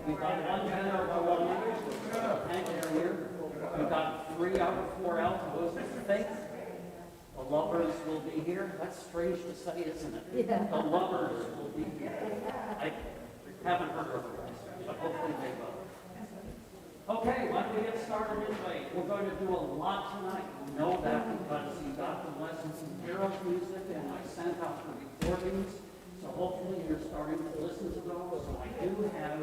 We've got one tenor or one anchor here. We've got 3 out of 4 altos. Faith. The lovers will be here. That's strange to say, isn't it? Yeah. The lovers will be here. I haven't heard otherwise, but hopefully they will. Okay, why don't we get started anyway? We're going to do a lot tonight. You know that because you got the lessons in Carol's music and I sent out the recordings. So hopefully you're starting to listen to those. So I do have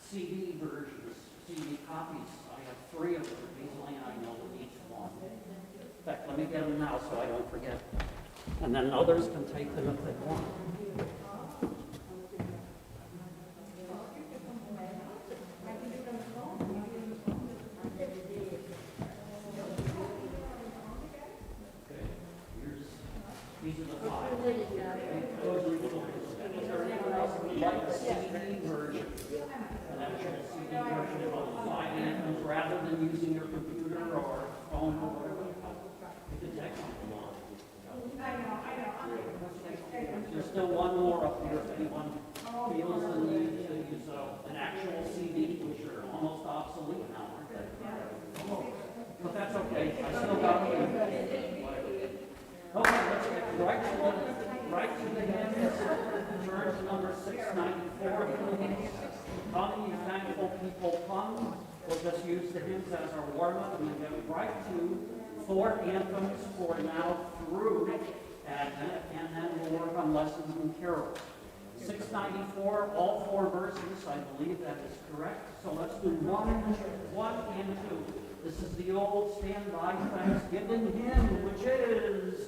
CD versions, CD copies. I have 3 of them. Easily I know each one. In fact, let me get them now so I don't forget. And then others can take them if they want. These are the 5. Those are the Is there anyone else who would like a CD version? An actual CD version of the 5 anthems rather than using your computer or phone or whatever? You can take something on. There's still one more up here if anyone feels the need to use an actual CD, which are almost obsolete now, aren't they? But that's okay. I still got them. Okay, let's get right to the hymns. Turn to number 694. Come, you thankful people, come. We'll just use the hymns as our warm-up and then get right to 4 anthems for now through Advent, and then we'll work on lessons and carols. 694, all 4 verses, I believe that is correct. So let's do 1 and 2. This is the old standby Thanksgiving hymn, which is...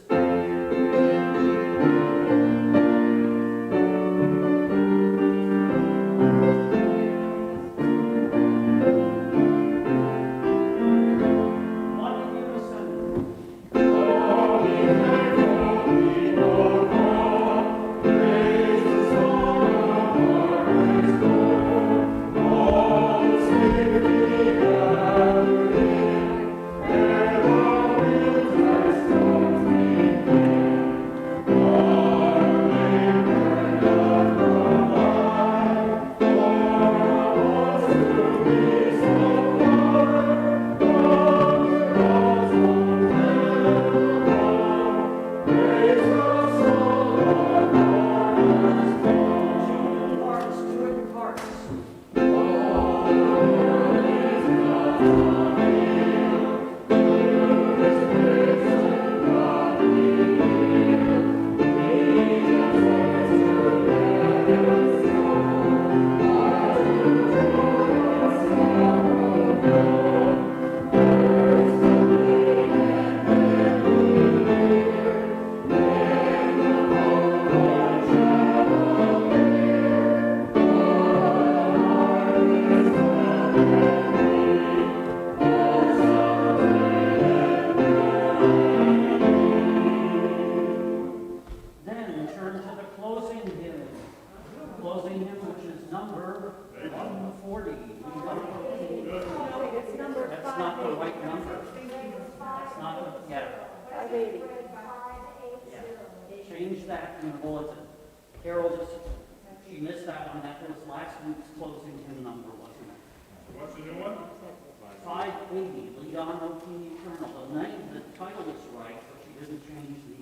Change that in the bulletin. Carol she missed that one. That was last week's closing hymn number, wasn't it? What's the new one? 580, Lead On, O King Eternal. The title is right, but she didn't change the,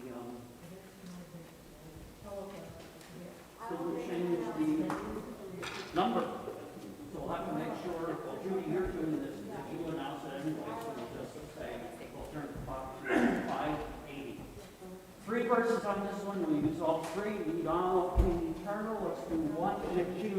number. So we'll have to make sure, well, Judy, you're doing this, you announce it anyway, so we'll just say, we'll turn to 580. 3 verses on this one, we use all 3. Lead On, O King Eternal. Let's do 1 and 2.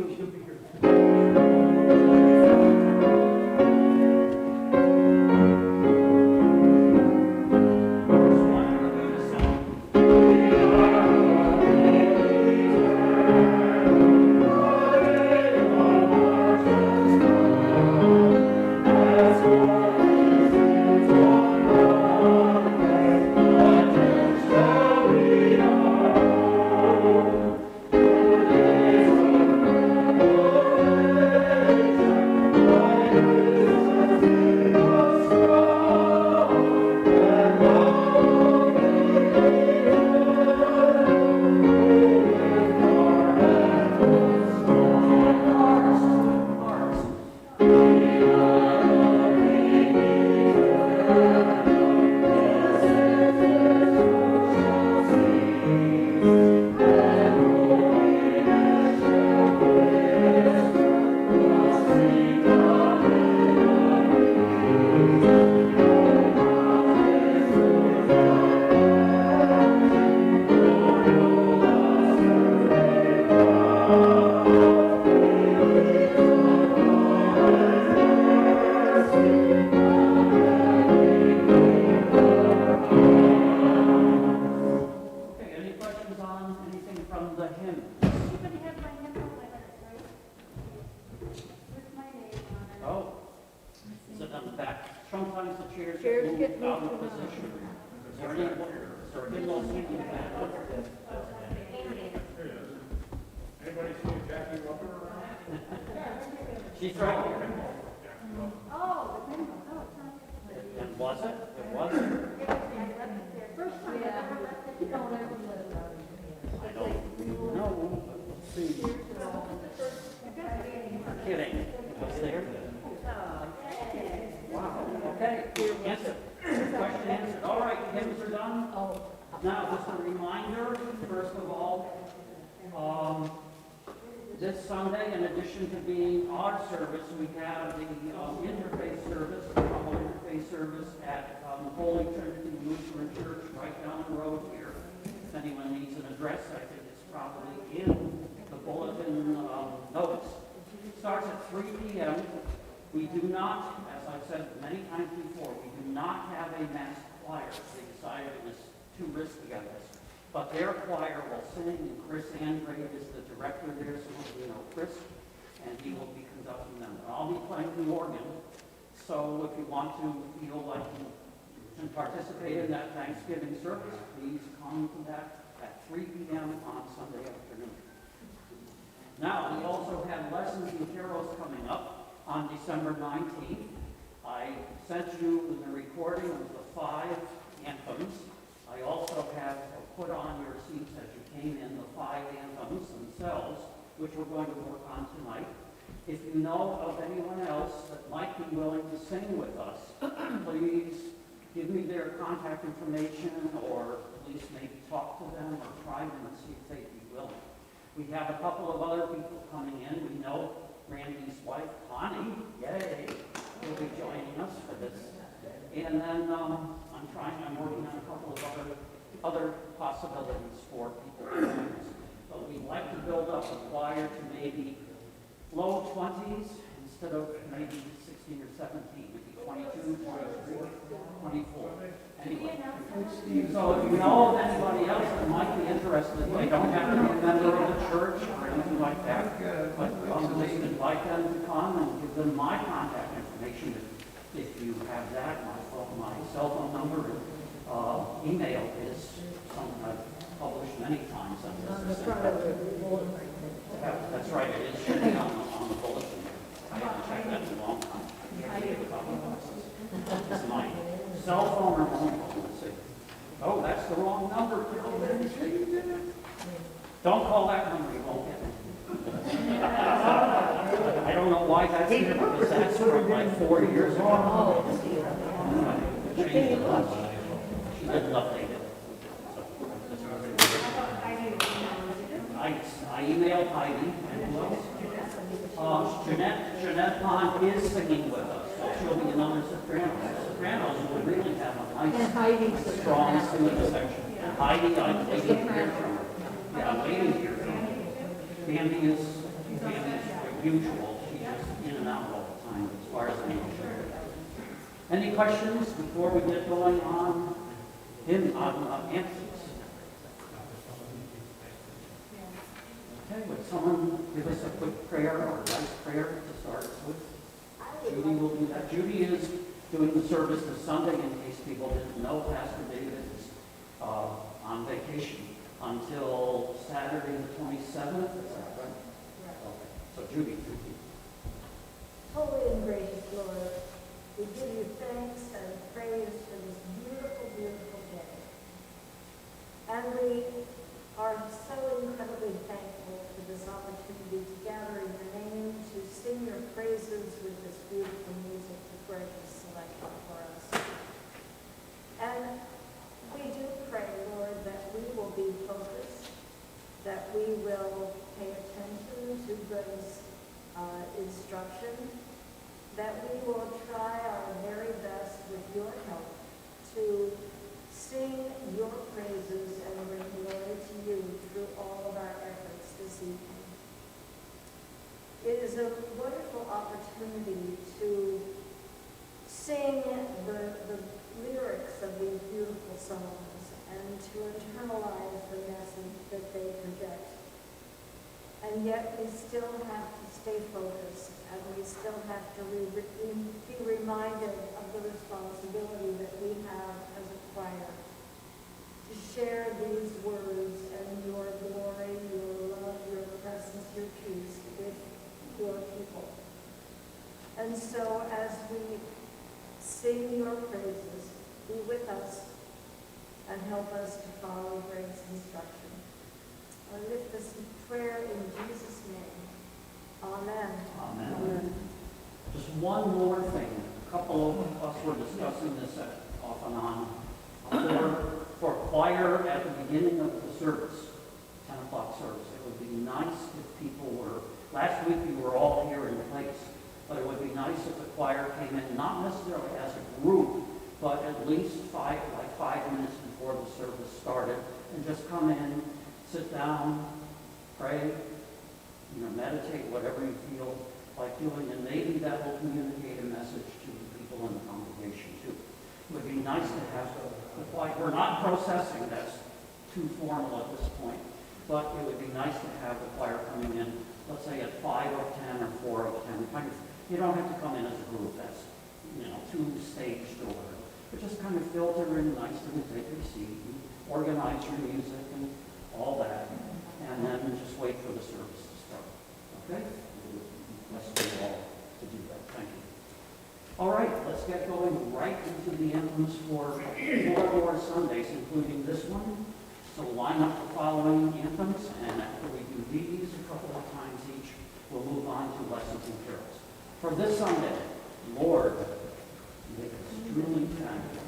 sometimes the chairs Chairs get get moved out of moved around. position. Is there a good little seating back? Anybody see Jackie Rubber around? She's right here. Oh, the thing, And was it? It wasn't? first time I ever left it, don't ever let it out. I don't know. Let's see. Kidding. It was there? Wow. Okay. Answer. Question answered. All right, hymns are done. Oh, Now, just a reminder, first of all, this Sunday, in addition to being our service, we have the interfaith service, the couple interfaith service at Holy Trinity Lutheran Church right down the road here. If anyone needs an address, I think it's probably in the bulletin notes. It starts at 3 p.m. We do not, as I've said many times before, we do not have a mass choir. They decided it was too risky on this. But their choir will sing, and Chris Andrade is the director there, so you know Chris, and he will be conducting them. I'll be playing the organ, so if you want to feel like you can participate in that Thanksgiving service, please come to that at 3 p.m. on Sunday afternoon. Now, we also have lessons and carols coming up on December 19th. I sent you the recording of the 5 anthems. I also have put on your seats as you came in the 5 anthems themselves, which we're going to work on tonight. If you know of anyone else that might be willing to sing with us, please give me their contact information, or at least maybe talk to them or try them and see if they'd be willing. We have a couple of other people coming in. We know Randy's wife, Connie, yay, will be joining us for this. And then I'm working on a couple of other possibilities for people to join us. But we'd like to build up a choir to maybe low 20s instead of maybe 16 or 17. Maybe 22, 23, 24. Anyway. So if you know of anybody else that might be interested, they don't have to be a member of the church or anything like that, but just invite them to come and give them my contact information if you have that. My cell phone number and email is something I've published many times on this. Yeah, that's right, it is sitting on the bulletin. I haven't checked that in a long time. It's my cell phone or home phone, let's see. Oh, that's the wrong number. Don't call that number, you won't get it. I don't know why that's here, because that's from like 4 years ago. She didn't update it. I emailed Heidi and who else? Jeanette Pond is singing with us, so she'll be another soprano. Sopranos will really have a nice, strong singing section. And Heidi, I'm waiting to hear from her. Yeah, I'm waiting to hear from her. Candy is usual. She's just in and out all the time, as far as I know. Any questions before we get going on anthems? Okay, would someone give us a quick prayer or a nice prayer to start us with? Judy will do that. Judy is doing the service this Sunday, in case people didn't know. Pastor David is on vacation until Saturday the 27th. Is that right? Okay. So Judy, thank you. Holy and gracious Lord, we give you thanks and praise for this beautiful, beautiful day. And we are so incredibly thankful for this opportunity to gather in your name, to sing your praises with this beautiful music that Greg has selected for us. And we do pray, Lord, that we will be focused, that we will pay attention to Greg's instruction, that we will try our very best with your help to sing your praises and bring glory to you through all of our efforts this evening. It is a wonderful opportunity to sing the lyrics of these beautiful songs and to internalize the message that they project. And yet we still have to stay focused, and we still have to be reminded of the responsibility that we have as a choir to share these words and your glory, your love, your presence, your peace with your people. And so as we sing your praises, be with us and help us to follow Greg's instruction. I lift this prayer in Jesus' name. Amen. Amen. Just one more thing. A couple of us were discussing this off and on. For choir at the beginning of the service, 10 o'clock service, it would be nice if people were, last week you were all here in place, but it would be nice if the choir came in, not necessarily as a group, but at least 5 minutes before the service started, and just come in, sit down, pray, meditate, whatever you feel like doing, and maybe that will communicate a message to the people in the congregation too. It would be nice to have the choir. We're not processing, that's too formal at this point, but it would be nice to have the choir coming in, let's say at 5 of 10 or 4 of 10. You don't have to come in as a group, that's too staged or, but just kind of filter in nicely, take your seat, and organize your music and all that, and then just wait for the service to start. Okay? Let's do all to do that. Thank you. All right, let's get going right into the anthems for 4 more Sundays, including this one. So line up the following anthems, and after we do these a couple of times each, we'll move on to lessons and carols. For this Sunday, Lord, make us truly thankful.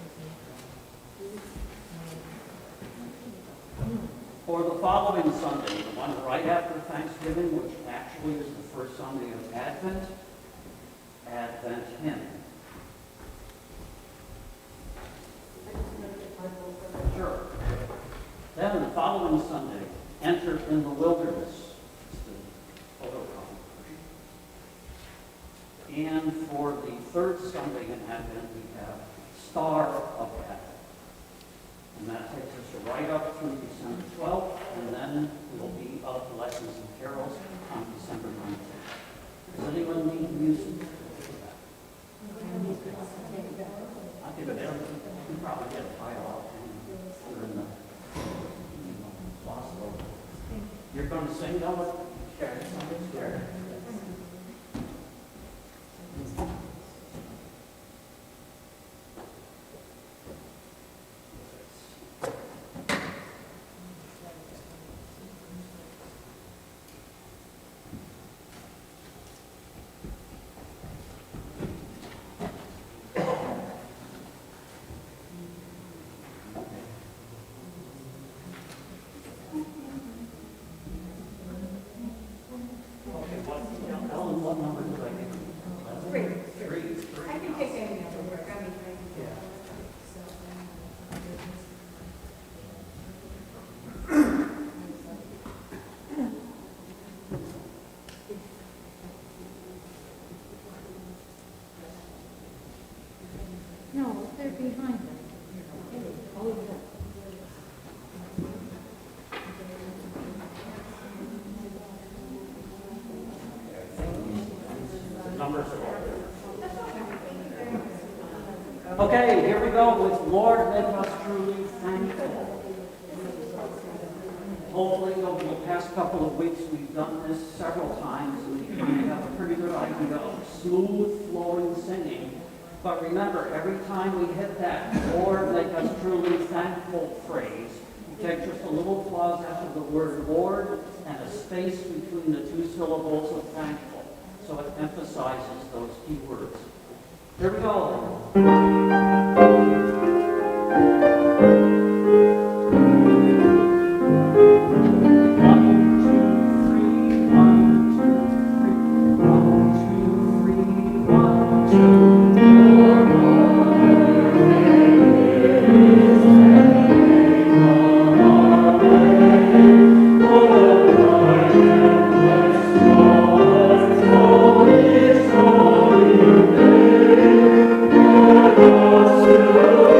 For the following Sunday, the one right after Thanksgiving, which actually is the first Sunday of Advent, Advent hymn. Sure. Then the following Sunday, Enter in the Wilderness. It's the photocopy version. And for the third Sunday in Advent, we have Star of Advent. And that takes us right up through December 12th, and then we'll be up lessons and carols on December 19th. Does anyone need music? I think we probably get a file out in the closet. You're going to sing, Noah? Okay, something's there. Ellen, what number did I give you? Three. I can take any of them, Rick. I mean, Yeah. no, they're behind them. Oh, yeah. The numbers are all there. Okay, here we go with Lord, make us truly thankful. Hopefully, over the past couple of weeks, we've done this several times, and we kind of have a pretty good idea of smooth flowing singing. But remember, every time we hit that Lord, make us truly thankful phrase, you take just a little pause after the word Lord and a space between the two syllables of thankful. So it emphasizes those key words. Here we go. Thank you.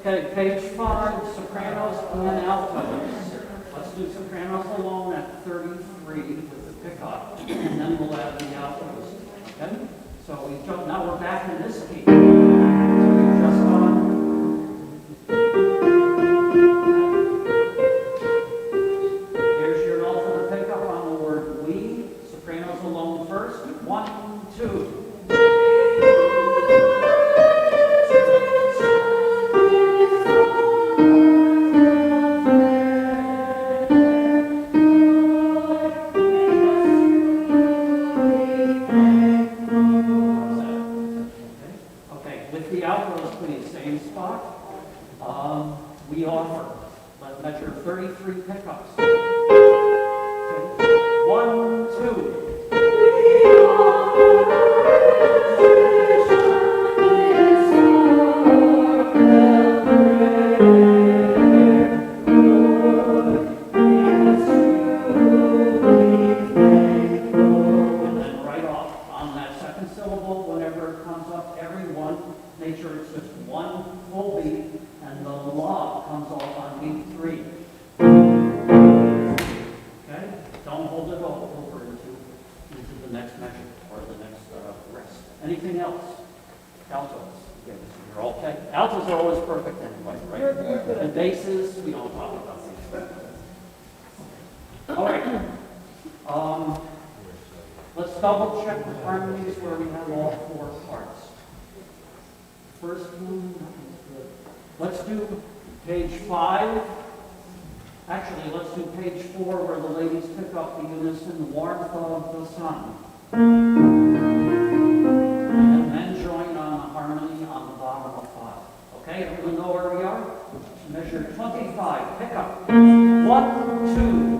Okay, page 5, sopranos and altos. Let's do sopranos alone at 33 with the pickup, and then we'll add the altos. Okay? So we jump, now we're back in this key. So we've just gone. Here's your note for the pickup on the word we. Sopranos alone first. 1, 2. We offer, let's measure 33 pickups. Okay. 1, 2. And then right off on that second syllable, whenever it comes up, everyone, make sure it's just one full beat. And the la comes off on beat 3. Okay? Don't hold it over into the next measure or the next rest. Anything else? Altos. You're okay. Altos are always perfect anyway, right? And basses, we don't talk about these. All right. Let's double check the harmonies where we have all 4 parts. First one. Let's do page 5. Actually, let's do page 4 where the ladies pick up the unison warmth of the sun. And then join on the harmony on the bottom of 5. Okay, everyone know where we are? Measure 25. Pick up. 1, 2.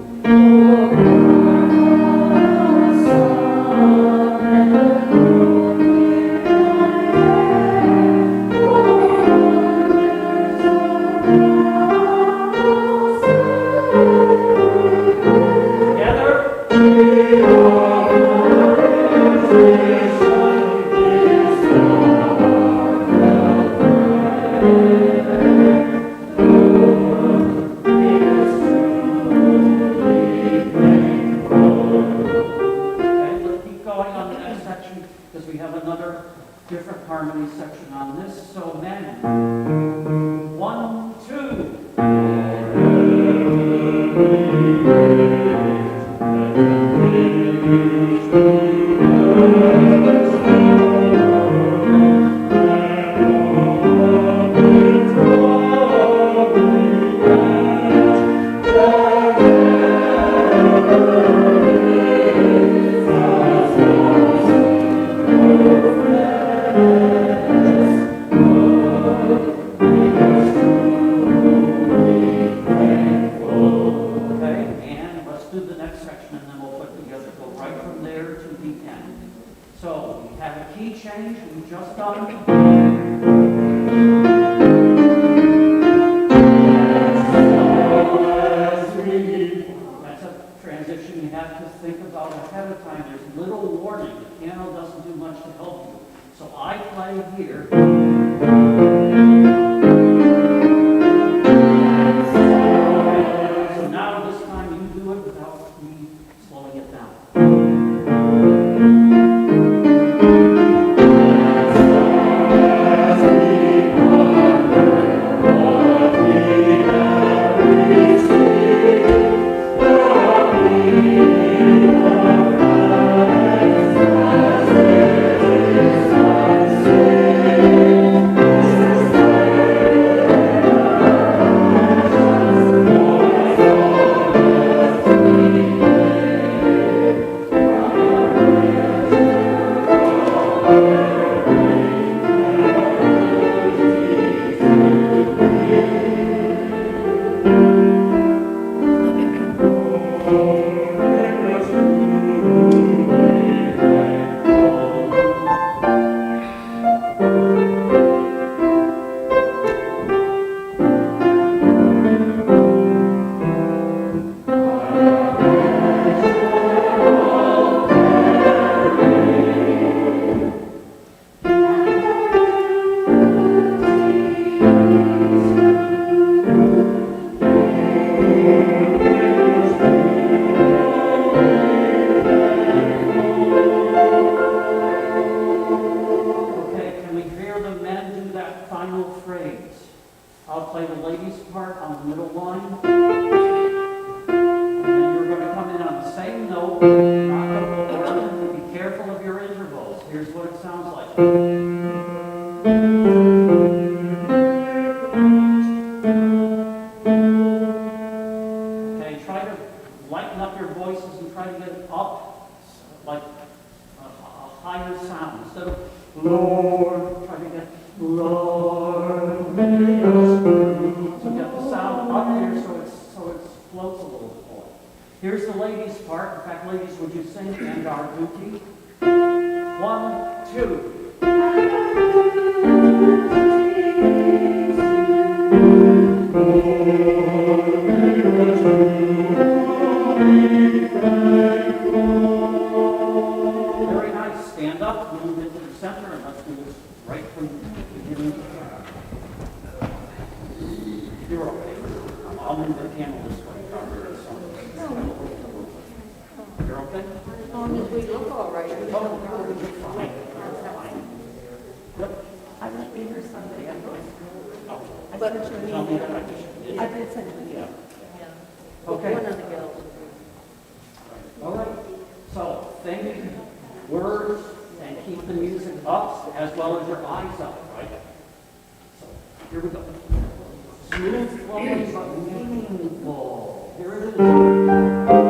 ladies' part on the middle line. And then you're going to come in on the same note, not the lower. Be careful of your intervals. Here's what it sounds like. Okay, try to lighten up your voices and try to get it up, like a higher sound. Instead of Lord, try to get Lord, make us true. So get the sound up here so it floats a little bit more. Here's the ladies' part. In fact, ladies, would you sing "And Our Duty"? 1, 2. Very nice. Stand up, move into the center, and let's do this right from the beginning. You're okay. I'll move the candle this way. You're okay? As long as we look all right. Oh, you're fine. Yep. I won't be here Sunday. I'm going. Oh, But tell me that I just- I did send you. Yeah. Okay. One on the go. All right. So think words and keep the music up as well as your eyes up, right? So here we go. Smooth flowing but meaningful. Here it is.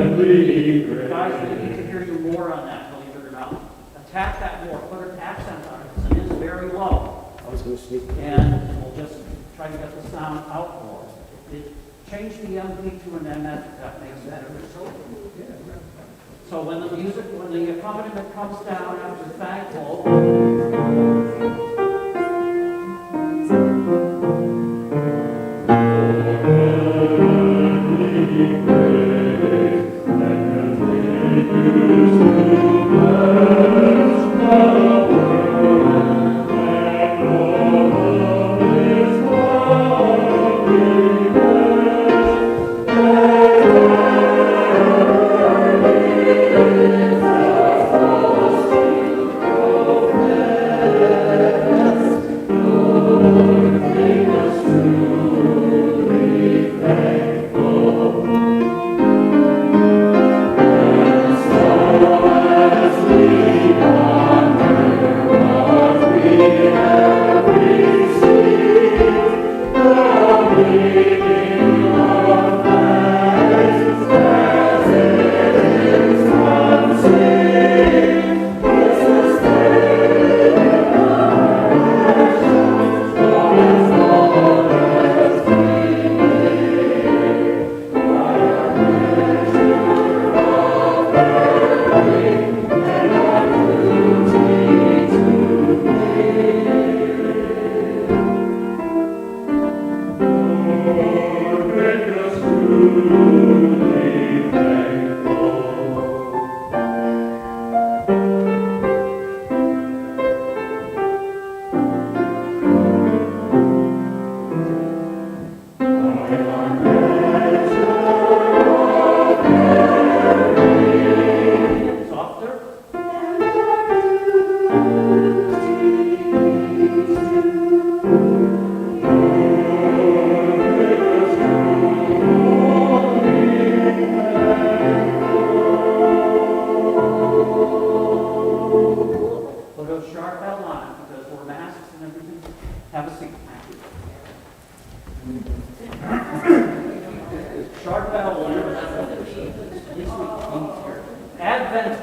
Guys, we need to hear you more on that, believe it or not. Attack that more, put an accent on it, because it is very low. I was going to speak. And we'll just try to get the sound out more. Change the MD to an MF, if that makes sense. So when the music, when the accompaniment comes down after thankful,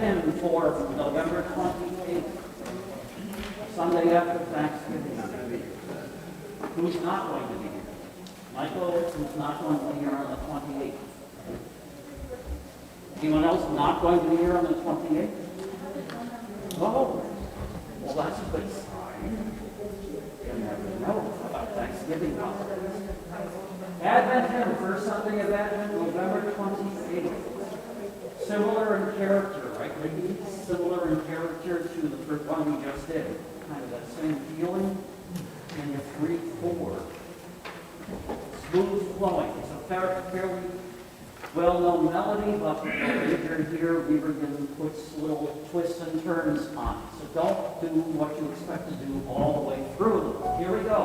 hymn for November 28th, Sunday after Thanksgiving. Who's not going to be here? Michael, who's not going to be here on the 28th? Anyone else not going to be here on the 28th? Oh, well, that's a good sign. You never know about Thanksgiving holidays. Advent hymn, first Sunday of Advent, November 28th. Similar in character, right, Ricky? Similar in character to the first one we just did. Kind of that same feeling. And the 3/4. Smooth flowing. It's a fairly well-known melody, but later here, Weavergen puts little twists and turns on it. So don't do what you expect to do all the way through. Here we go.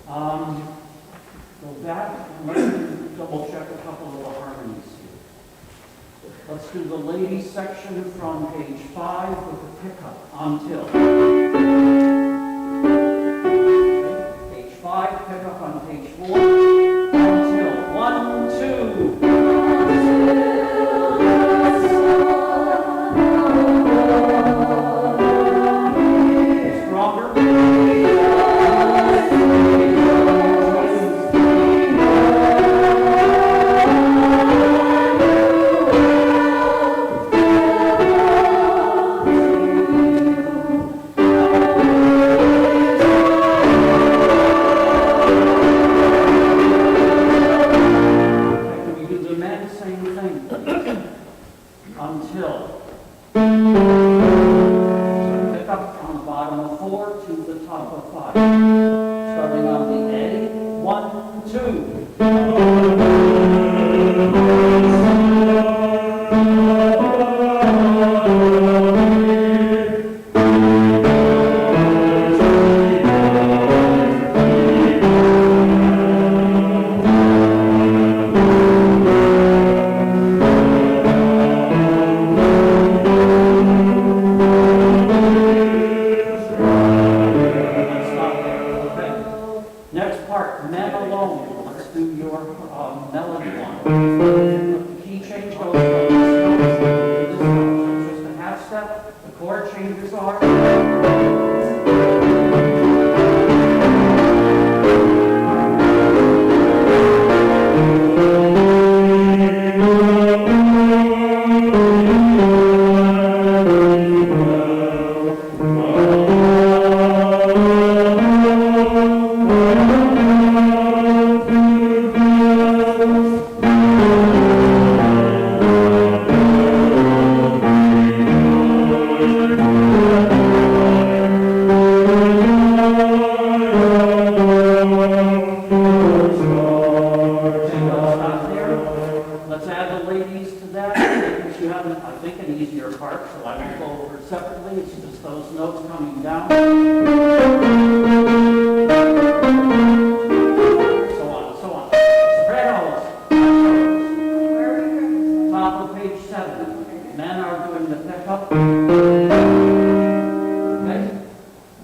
Go back and let's double check a couple of the harmonies here. Let's do the ladies section from page 5 with the pickup until. Okay, page 5, pickup on page 4 until 1, 2. Until. So pick up from the bottom of 4 to the top of 5. Starting on the A, 1, 2. Next part, men alone. Let's do your melody one. The key change goes from this note to this note. So it's just a half step. The chord changes are. Let's add the ladies to that, because you have, I think, an easier part, so I will go over it separately. It's just those notes coming down. So on, so on. Sopranos. Top of page 7. Men are doing the pickup. Okay.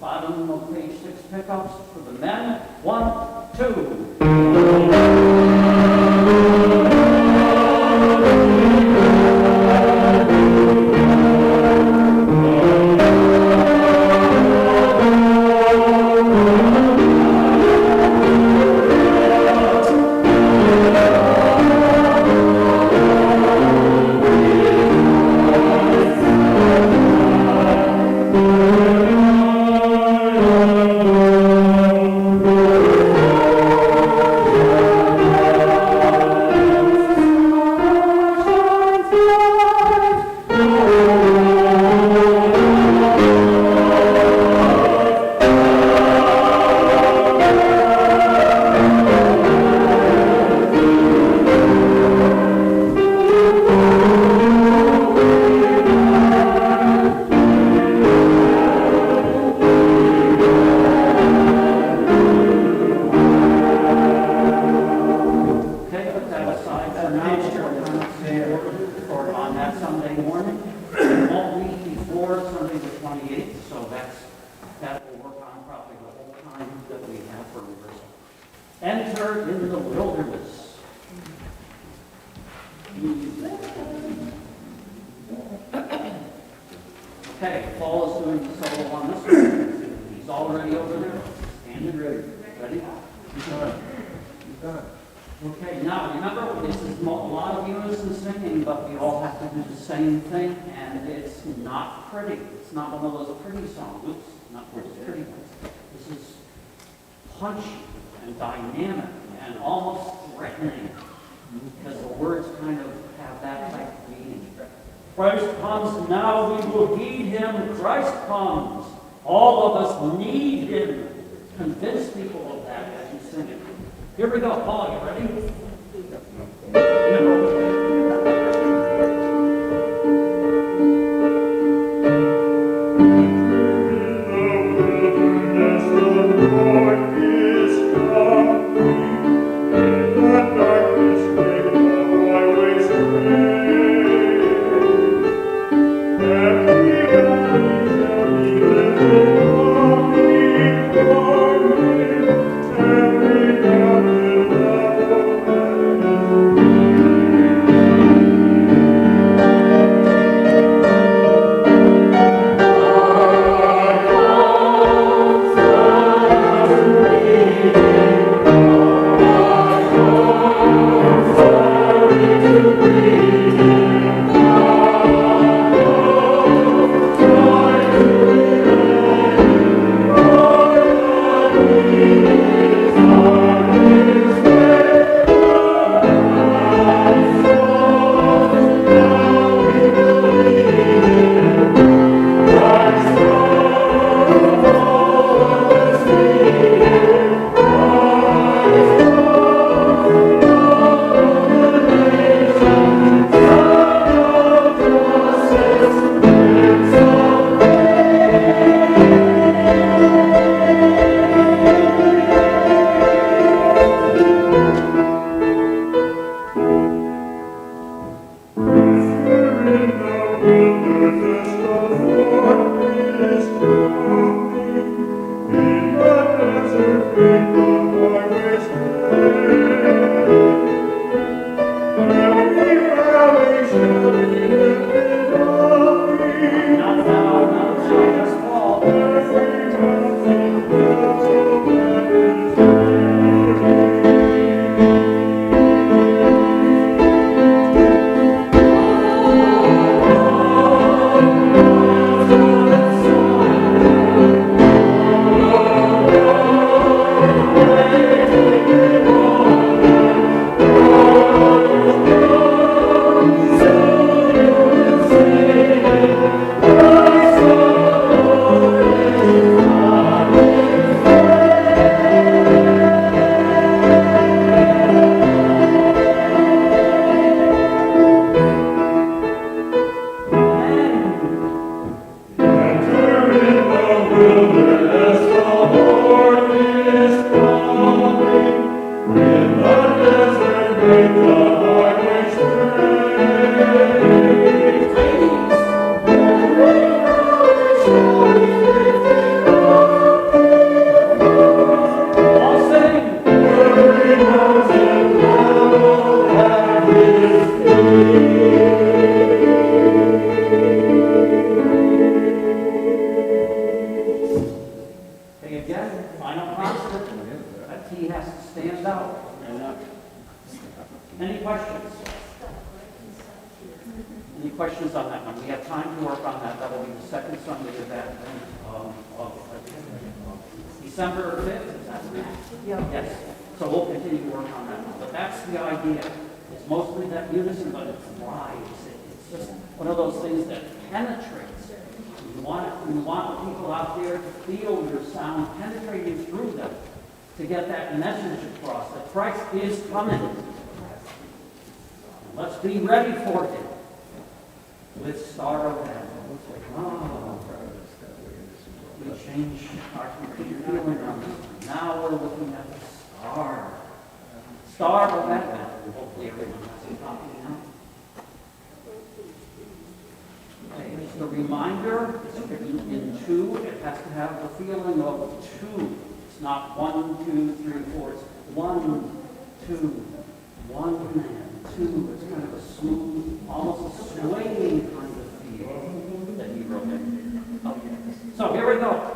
Bottom of page 6 pickups for the men. 1, 2. Or on that Sunday morning. It won't meet before Sunday the 28th, so that will work on probably the whole time that we have for rehearsal. Enter in the wilderness. Okay, Paul is doing the solo on this one. He's already over there. Standing ready. Ready? He's done. Okay, now remember, this is a lot of unison singing, but we all have to do the same thing, and it's not pretty. It's not one of those pretty songs. Oops, not one of those pretty ones. This is punchy and dynamic and almost threatening, because the words kind of have that type of meaning. Christ comes, now we will heed him. Christ comes. All of us need him. Convince people of that as you sing it. Here we go. Paul, you ready? The wilderness, the Lord is Again, final constant, that T has to stand out. Any questions? Any questions on that one? We have time to work on that. That will be the second Sunday of that, of December 5th, is that right? Yes. So we'll continue to work on that one. But that's the idea. It's mostly that unison, but it's wide. It's just one of those things that penetrates. You want people out there to feel your sound penetrating through them to get that message across that Christ is coming. Let's be ready for him with Star of Heaven. Oh, we change our feeling on this. Now we're looking at the star. Star of Heaven. Hopefully everyone has a copy now. Okay, just a reminder, it's written in 2. It has to have the feeling of 2. It's not 1, 2, 3, 4. It's 1, 2, 1 and 2. It's kind of a smooth, almost a swinging kind of feel that he wrote in. Okay. So here we go.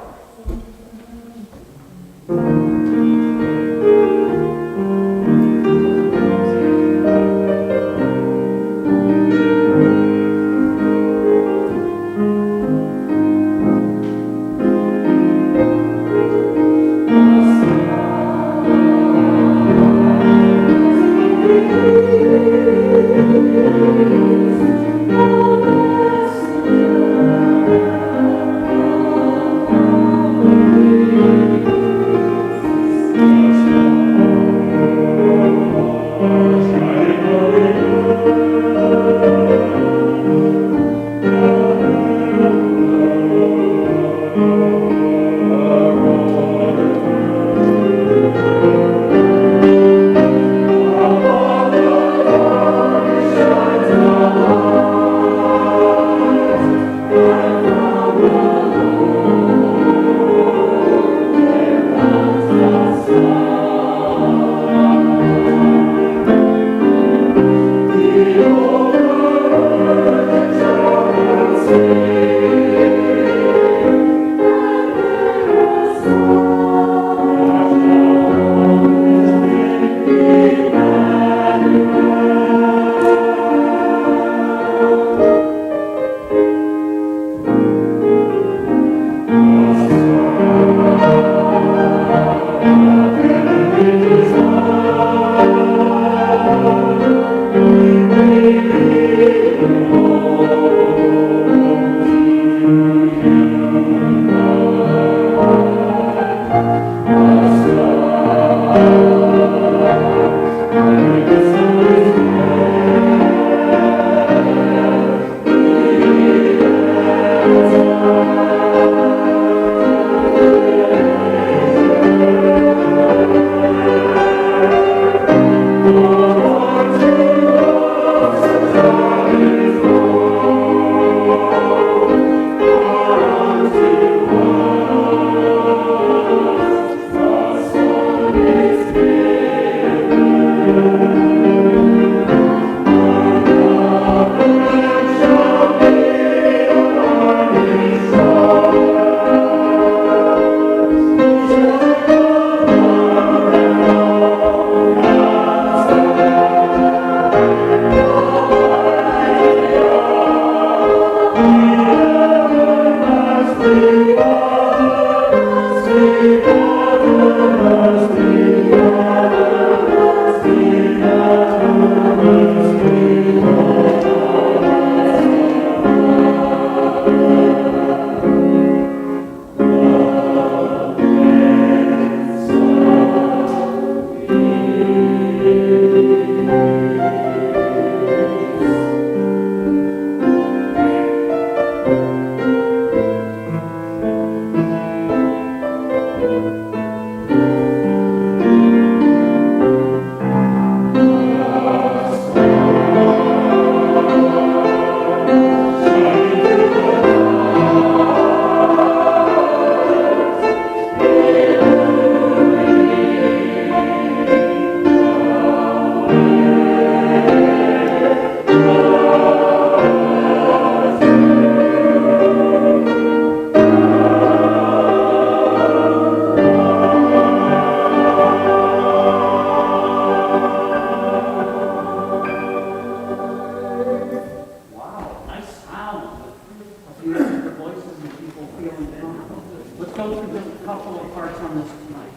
through just a couple of parts on this tonight.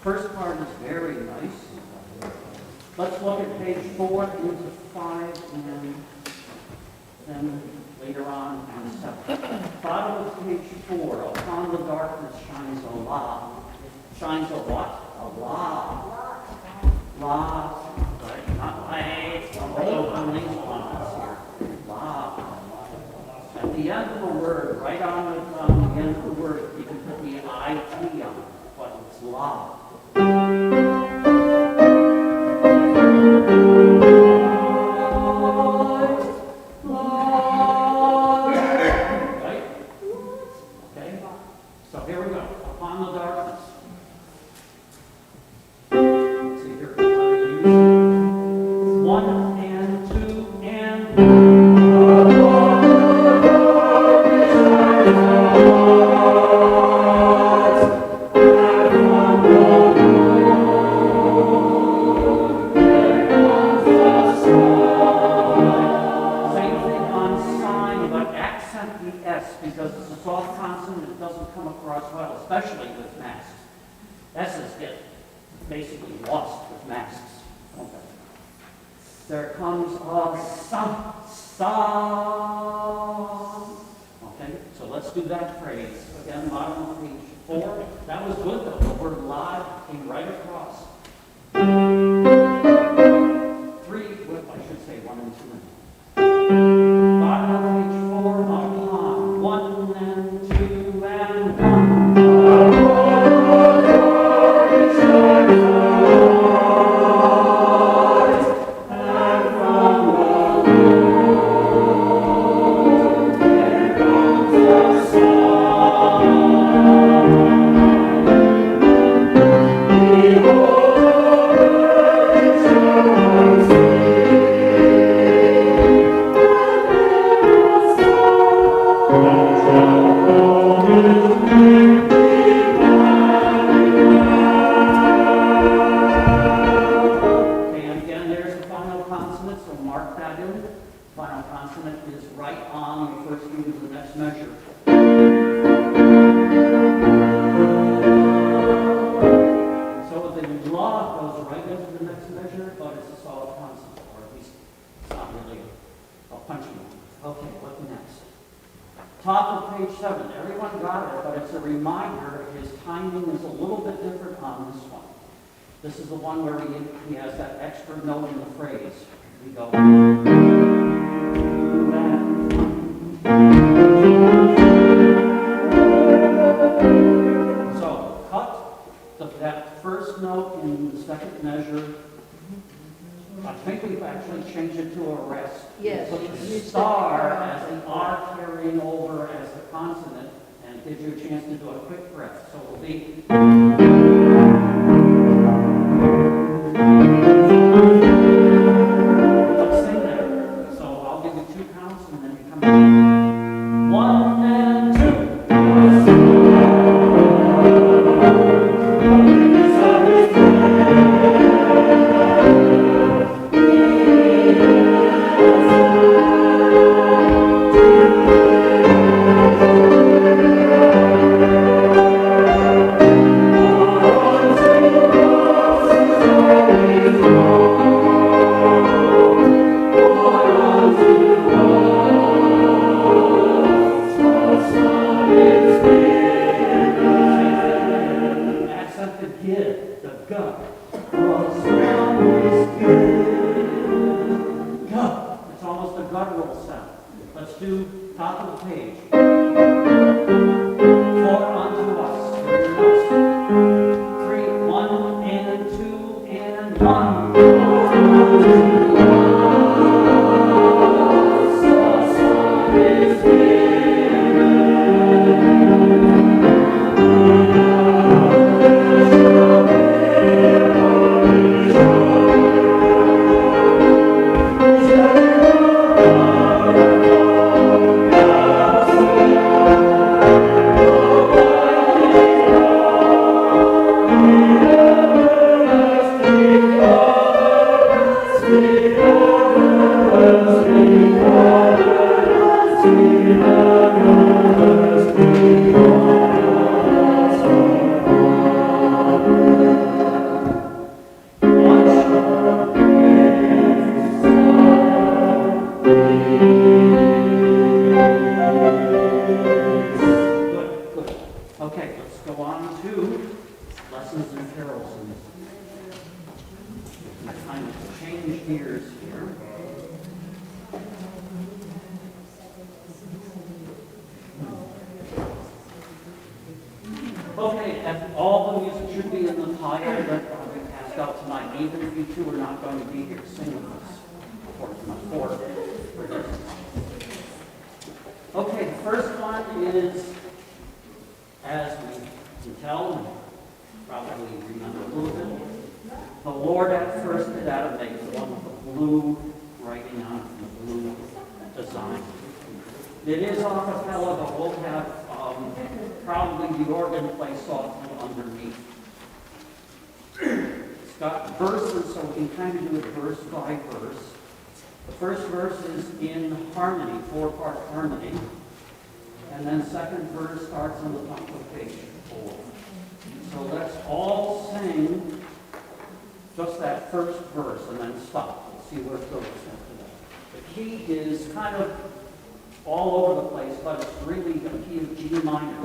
First part is very nice. Let's look at page 4 into 5 and then later on 7. Bottom of page 4, upon the darkness shines a light. Shines a what? A light. Light. Right? Not light. Although these ones here. Light. At the end of the word, right on the end of the word, you can put the IT on it, but it's light. This is the one where he has that extra note in the phrase. We go. So cut that first note in the second measure. I think we've actually changed it to a rest. Yes. Put the star as the R carrying over as the consonant, and it gives you a chance to do a quick breath. So it will be. Let's sing that. So I'll give you 2 counts and then you come back. 1 and 2. 2, lessons and carols. And I kind of change gears here. Okay, and all the music should be in the title that we passed out tonight, even if you two are not going to be here singing this for Okay, the first one is, as we can tell, and probably remember a little bit, the Lord at first did Adam make, the one with the blue writing on it, the blue design. It is a cappella, but we'll have probably the organ play softly underneath. It's got verses, so we can kind of do it verse by verse. The first verse is in harmony, 4-part harmony. And then second verse starts on the top of page 4. So let's all sing just that first verse and then stop. We'll see where it goes after that. The key is kind of all over the place, but it's really the key of G minor.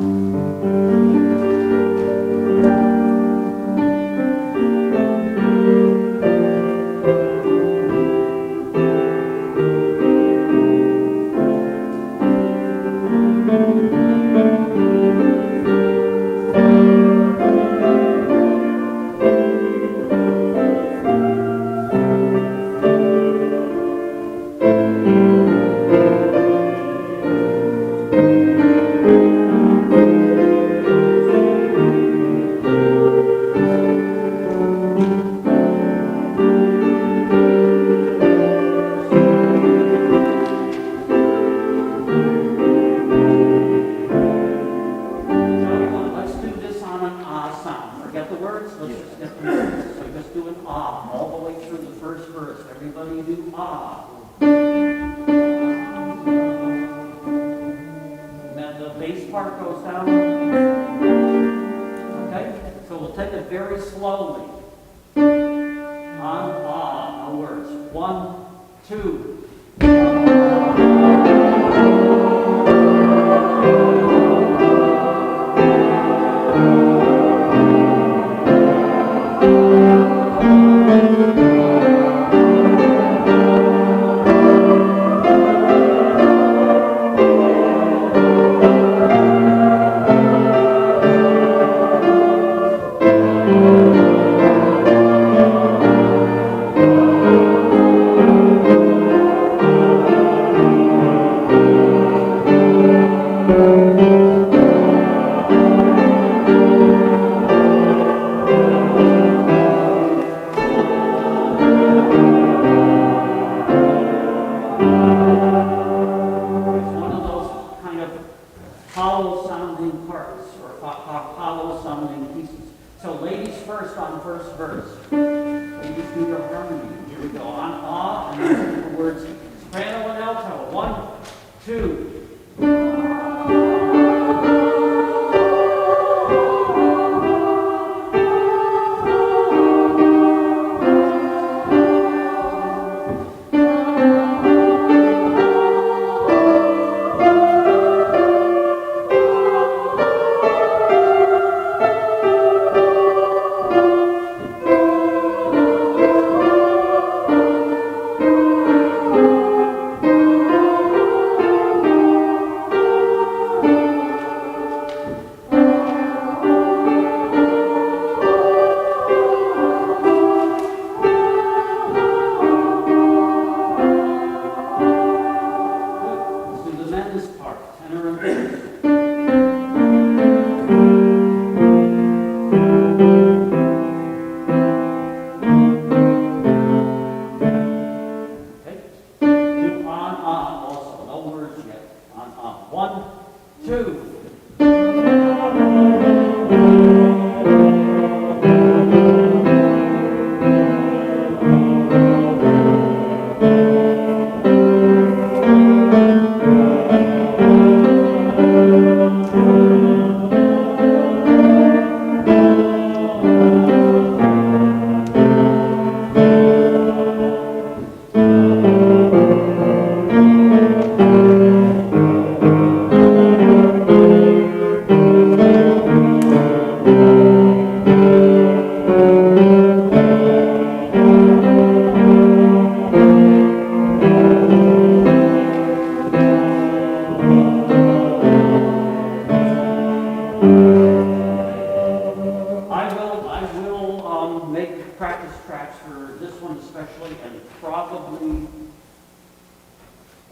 make practice tracks for this one especially, and probably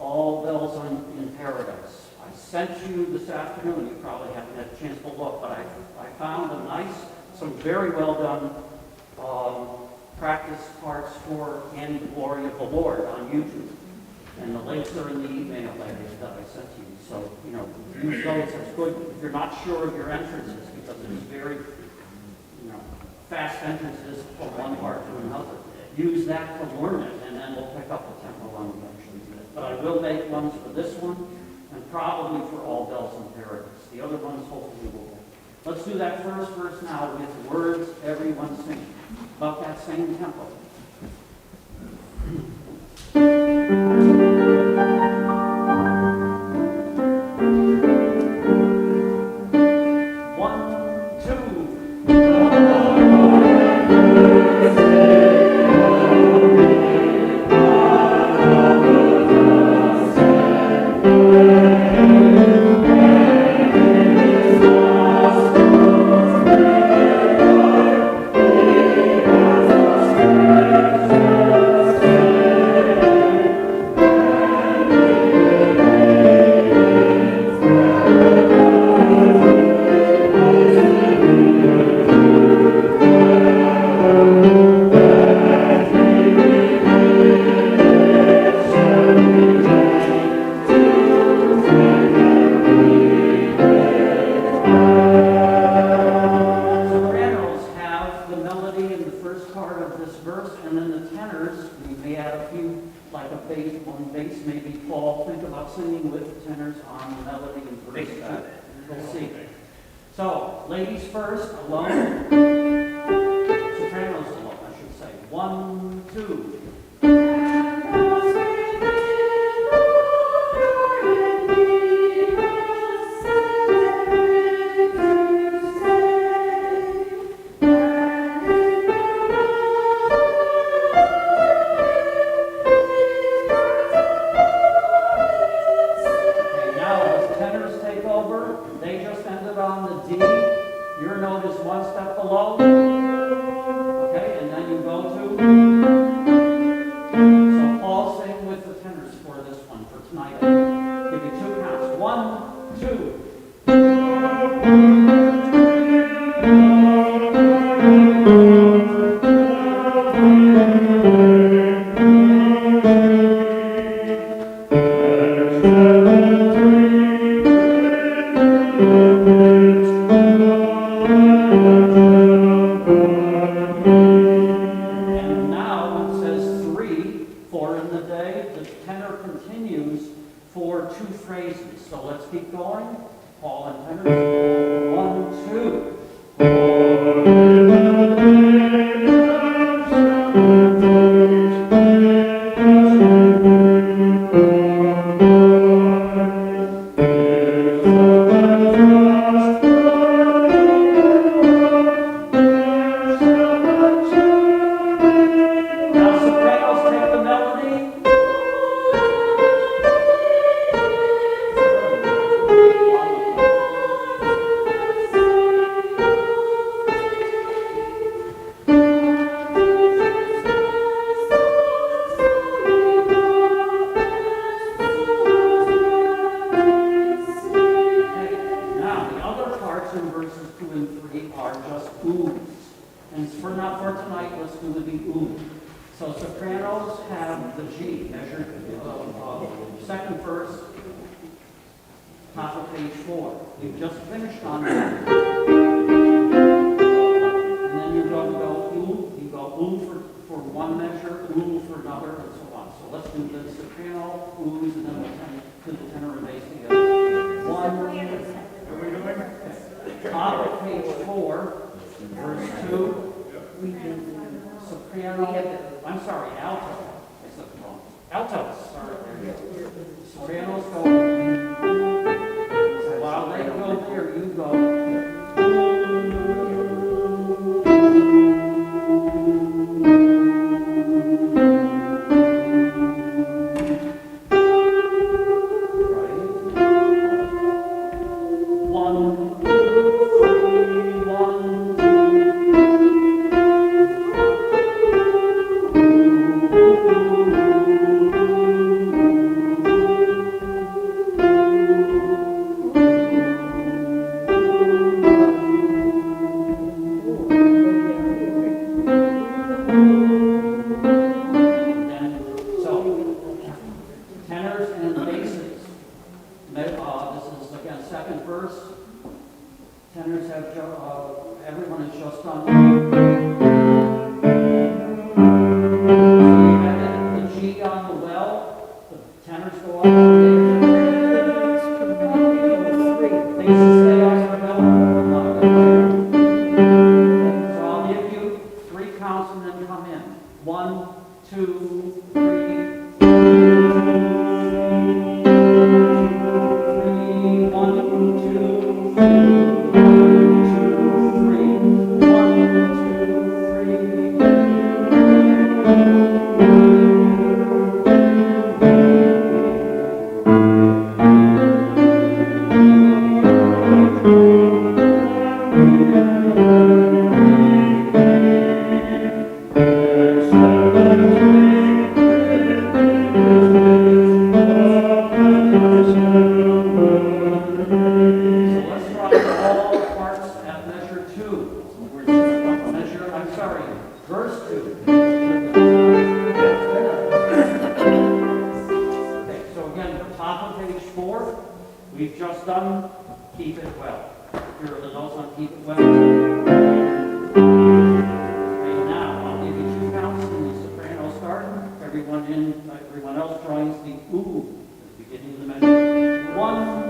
All Bells in Paradise. I sent you this afternoon, you probably haven't had a chance to look, but I found some very well done practice parts for Annie the Glory of the Lord on YouTube. And the links are in the email that I sent to you. So, use those as good if you're not sure of your entrances, because there's very, fast entrances from one part to another. Use that to learn it, and then we'll pick up the tempo one eventually. But I will make ones for this one, and probably for All Bells in Paradise. The other ones hopefully will. Let's do that first verse now with words everyone sing. About that same tempo. So, ladies first, alone. Sopranos alone, I should say. 1, 2. Your note is one step below. Okay, and then you go to. So all sing with the tenors for this one for tonight. I'll give you 2 counts. 1, 2. just done. So you have the G on the well, the tenors go up. They stay on the bell. So I'll give you 3 counts and then come in. 1, 2, 3. 4, we've just done Keep It Well. Here are the notes on Keep It Well. Okay, now I'll give you 2 counts in the soprano start. Everyone else joins the ooh at the beginning of the measure. 1,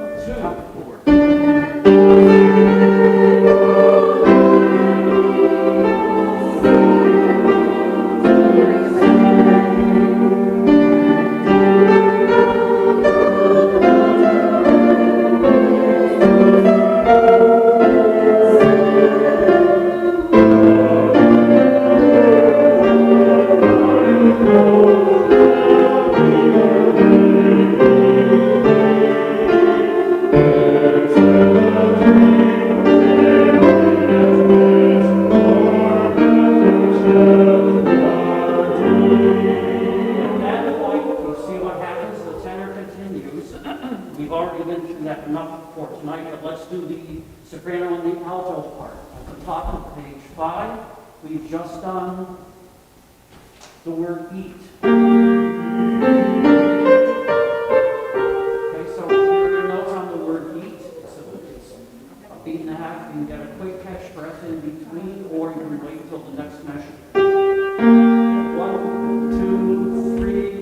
We've already been through that enough for tonight, but let's do the soprano and the alto part. At the top of page 5, we've just done the word eat. Okay, so here are your notes on the word eat. So it's a beat and a half. You can get a quick catch breath in between, or you can wait until the next measure. 1, 2, 3.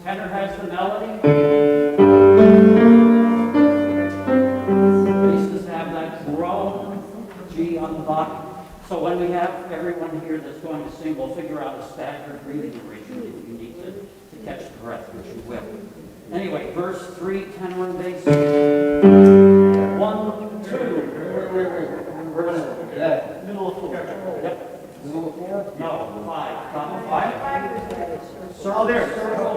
Tenor has the melody. Basses have that groan G on the bottom. So when we have everyone here that's going to sing, we'll figure out a staggered breathing arrangement if you need to catch the breath, which you will. Anyway, verse 3, tenor and bass. 1, 2. Verse, middle of 4. Yep. Middle of 4? No, 5. Top of 5. Circle there. Circle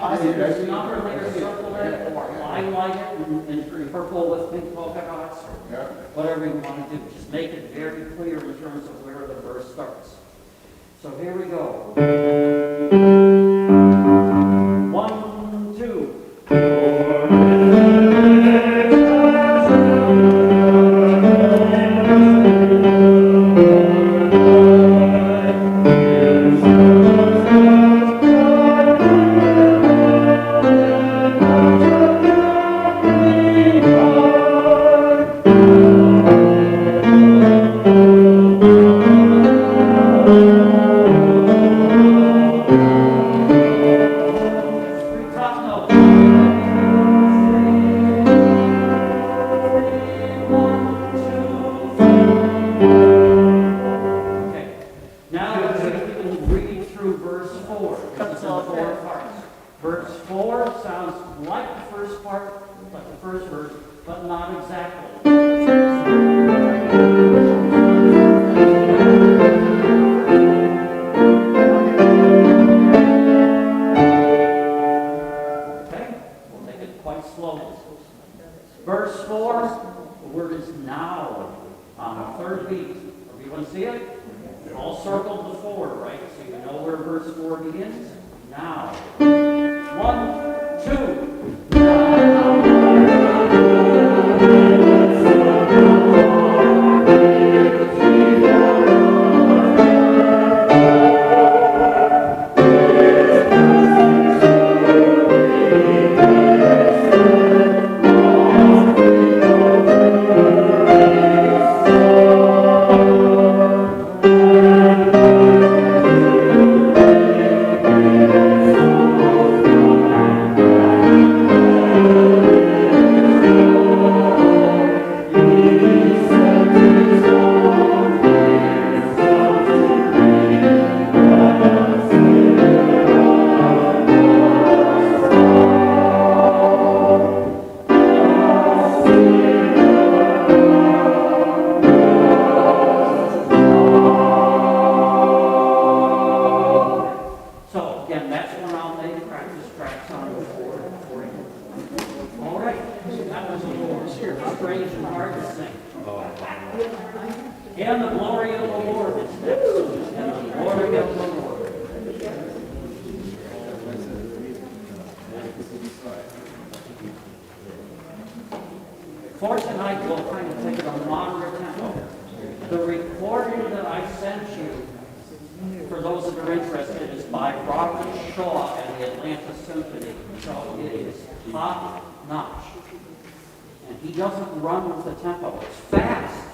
any number there, circle it, or highlight it in purple with pink polka dots, or whatever you want to do. Just make it very clear in terms of where the verse starts. So here we go. 1, 2. see it? All circled before, right? So you know where verse 4 begins? Now. 1, 2. So again, that's one I'll make practice tracks on for you. All right, so that was a little strange and hard to sing. And the glory of the Lord is next. And the glory of the Lord. For tonight, we'll kind of take it a moderate tempo. The recording that I sent you, for those that are interested, is by Robert Shaw and the Atlanta Symphony. So it is top notch. And he doesn't run with the tempo. It's fast.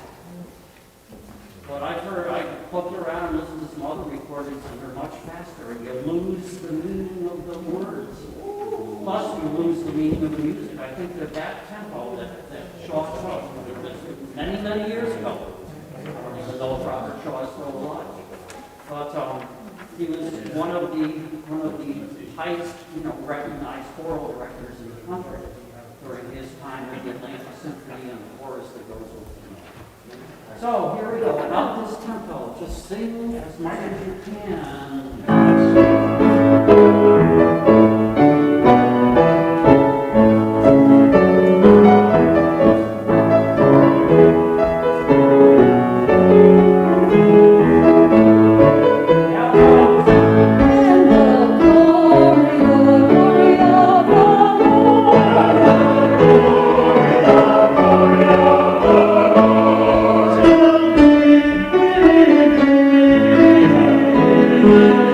But I've heard, I poked around and listened to some other recordings and they're much faster and you lose the meaning of the words. Plus you lose the meaning of the music. I think that tempo that Shaw took many, many years ago, even though Robert Shaw is still alive. But he was one of the highest, recognized choral directors in the country during his time with the Atlanta Symphony and the chorus that goes with it. So here we go. About this tempo, just sing as much as you can. Thank you.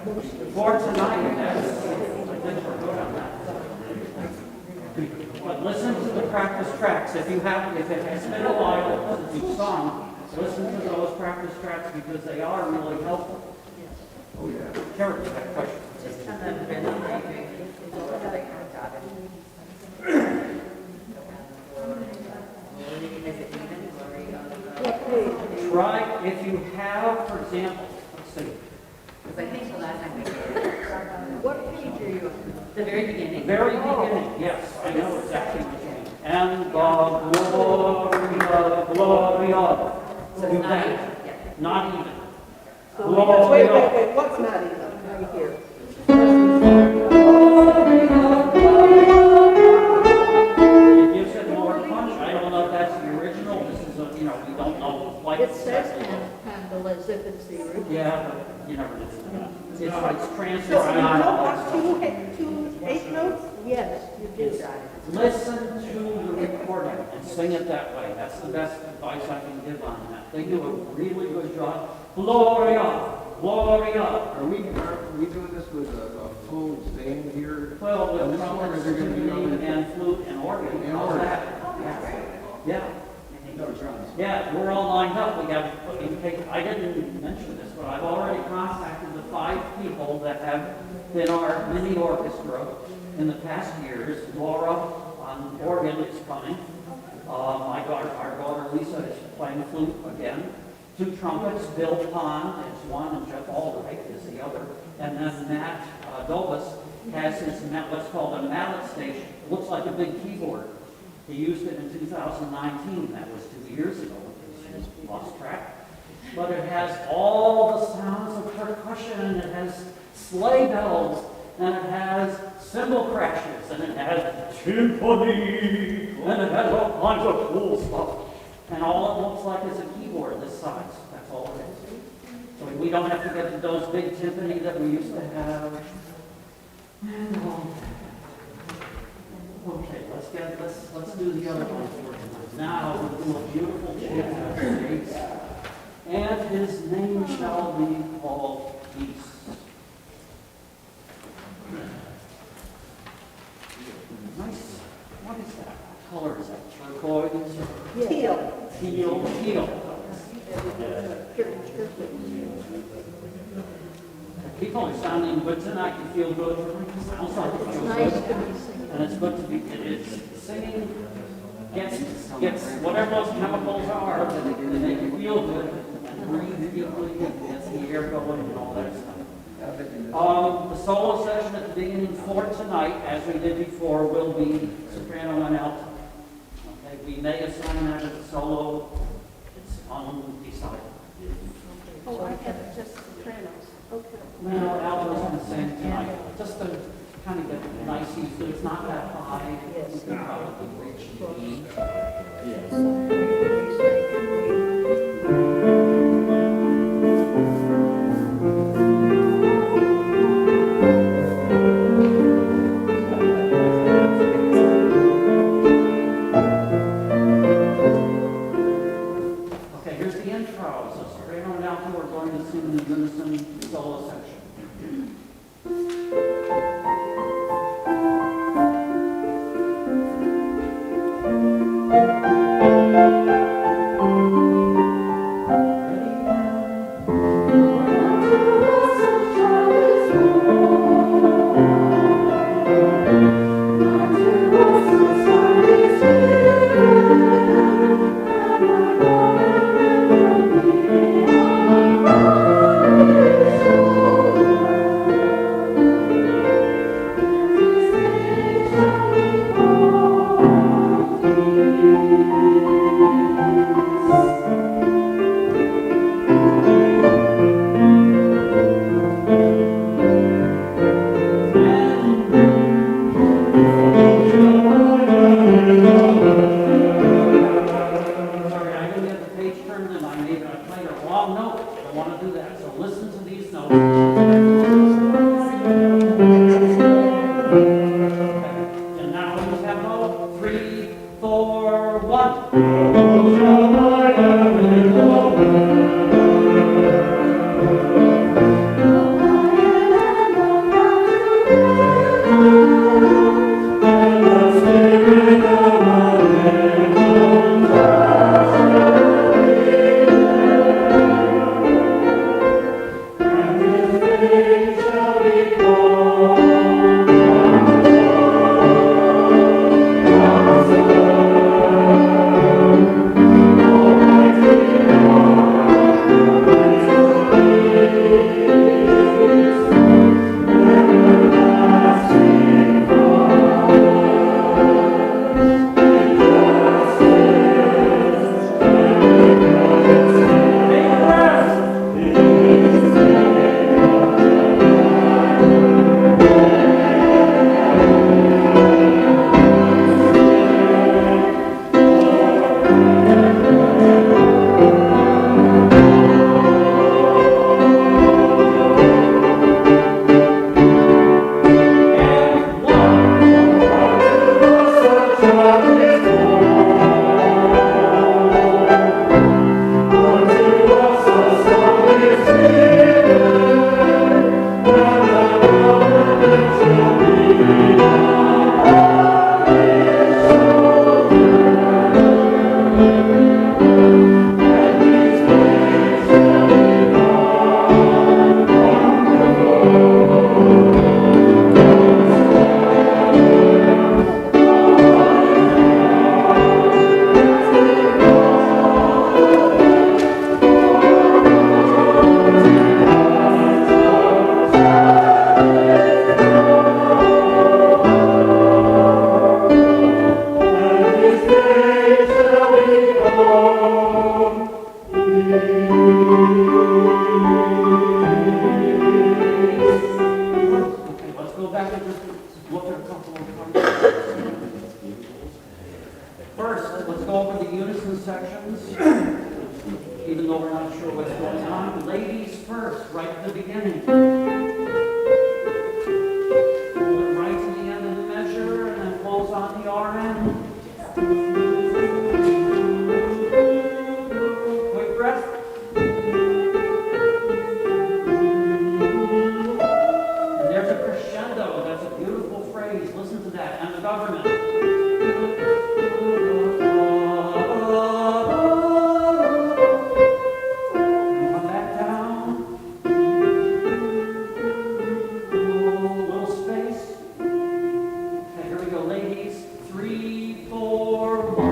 For tonight, that's, I think we're good on that. But listen to the practice tracks. If it has been a while since you've sung, listen to those practice tracks because they are really helpful. Oh, yeah. Karen, you had a question. Try, if you have, for example, let's see. Because I think the last time we did. What page are you on? The very beginning. Very beginning, yes, I know exactly what you mean. And Gloria. So it's not even, yeah. Not even. Wait, Gloria. what's not even right here? It gives it more punch. I don't know if that's the original. This is a, we don't know quite It says exactly. handle as if it's the original. Yeah, but you never know. It's So you transferred. know what, two eighth notes? Yes, you do. Listen to the recording and sing it that way. That's the best advice I can give on that. They do a really good job. Gloria, Gloria. Are we doing this with a full band here? Well, On with this one, or trumpets, is there gonna be tuning, other- and flute and organ. And How's organ. that? Yeah. No drums. Yeah, we're all lined up. We have, I didn't mention this, but I've already contacted the 5 people that have been our mini orchestra in the past years. Laura on organ is coming. Our daughter Lisa is playing flute again. 2 trumpets, Bill Pond is one, and Jeff Albright is the other. And then Matt Dobus has what's called a mallet station. It looks like a big keyboard. He used it in 2019. That was 2 years ago. He's lost track. But it has all the sounds of percussion. It has sleigh bells, and it has cymbal crashes, and it has timpani, and it has all kinds of cool stuff. And all it looks like is a keyboard this size. That's all it is. So we don't have to get those big timpani that we used to have. Okay, let's do the other one for tonight. Now we'll do a beautiful chant. And his name shall be called Peace. Nice. What is that? What color is that? Turquoise? Teal. Teal. People are sounding good tonight. You feel good? Sounds like it feels Nice good. to be singing. And it's good to be, singing gets whatever those chemicals are, they make you feel good, and breathe deeply, and gets the air going and all that stuff. The solo session at the beginning for tonight, as we did before, will be soprano and alto. Okay, we may assign that as a solo, it's undecided. Oh, I have just sopranos. Okay. Well, alto's going to sing tonight, just to kind of get nice used to it. It's not that high. You can probably reach the E. Okay, here's the intro. So soprano and alto are going to sing the unison solo section. beginning. Pull it right to the end of the measure and then close on the RN. Quick breath. And there's a crescendo. That's a beautiful phrase. Listen to that. And the government. Come back down. Little space. Okay, here we go, ladies. 3, 4, 4.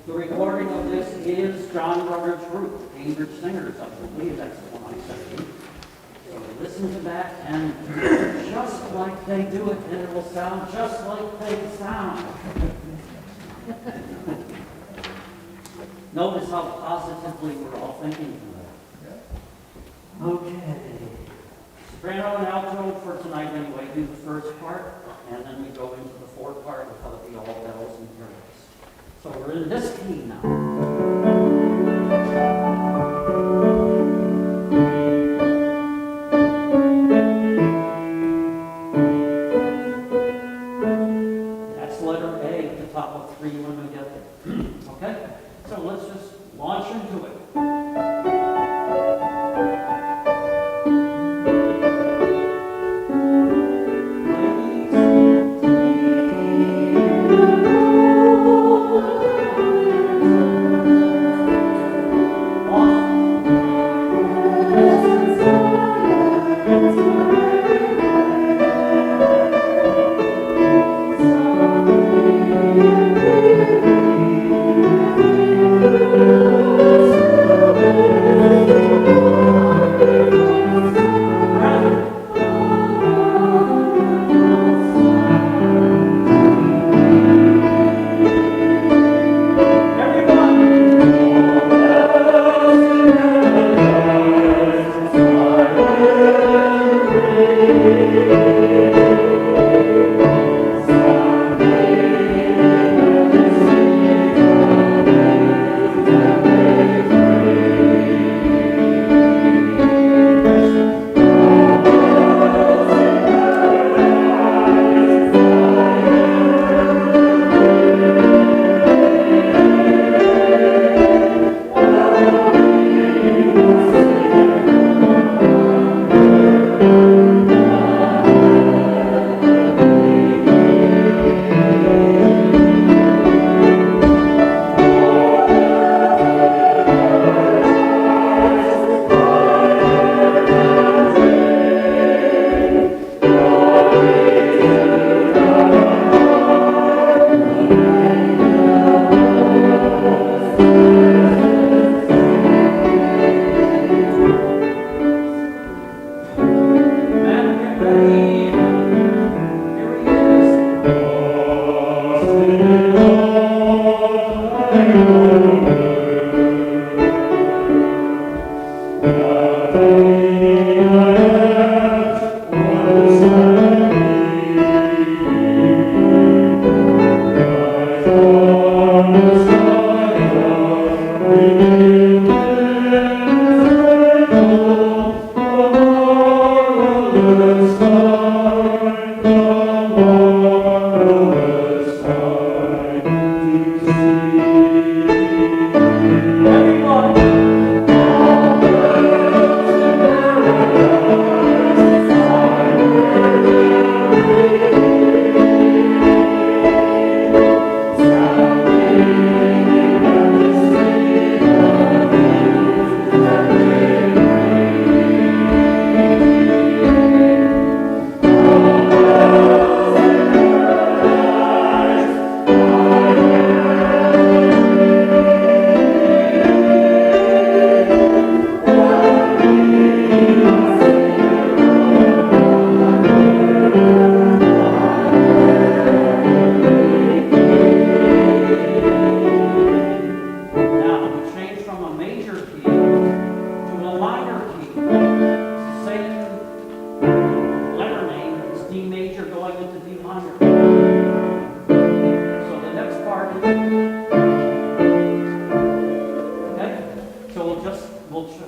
The recording of this is John Brothers Group, Cambridge Singers, I believe that's the one I sent you. So listen to that, and just like they do it, and it will sound just like they sound. Notice how positively we're all thinking tonight. Okay. Soprano and alto for tonight anyway, do the first part, and then we go into the fourth part with how the all bells and carols. So we're in this key now. That's letter A at the top of 3 when we get there. Okay? So let's just launch into it.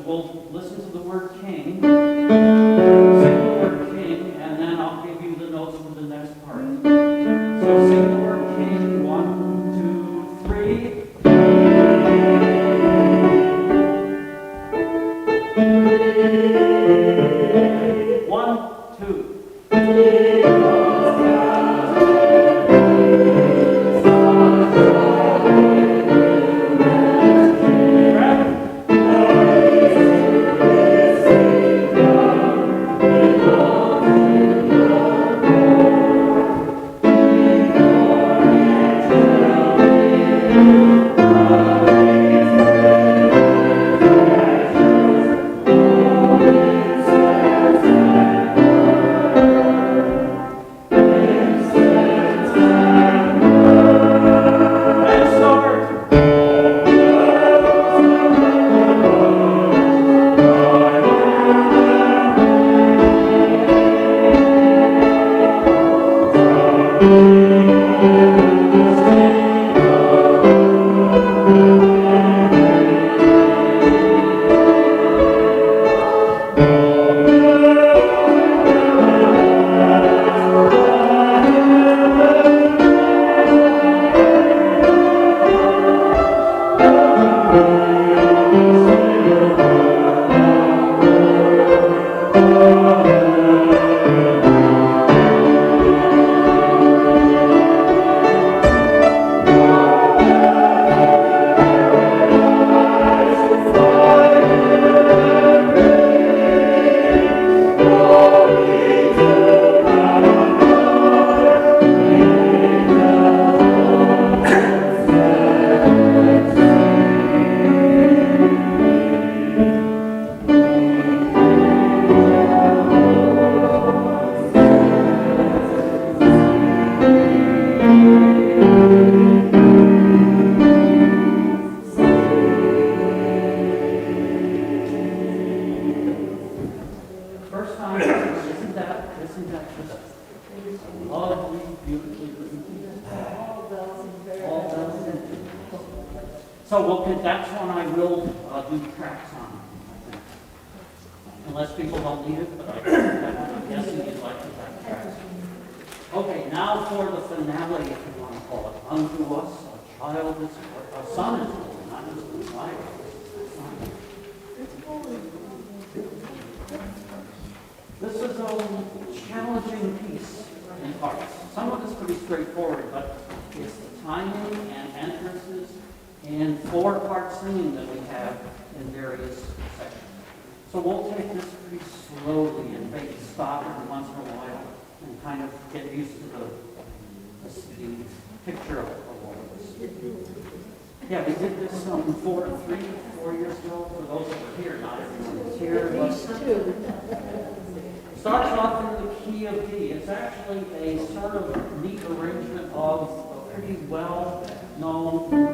We'll listen to the word king, sing the word king, and then I'll give you the notes for the next part. So sing the word king, 1, 2, 3. One, two. So that's one I will do tracks on, I think. Unless people don't need it, but I'm guessing you'd like to have tracks. Okay, now for the finale, if you want to call it. Unto us a child is born, a son is born, not just a child. This is a challenging piece in parts. Some of it's pretty straightforward, but it's the timing and entrances and four-part singing that we have in various sections. So we'll take this pretty slowly and maybe stop every once in a while and kind of get used to the picture of all of this. Yeah, we did this 4 years ago. For those that were here, not everyone was here. But starts off in the key of D. It's actually a sort of neat arrangement of a pretty well-known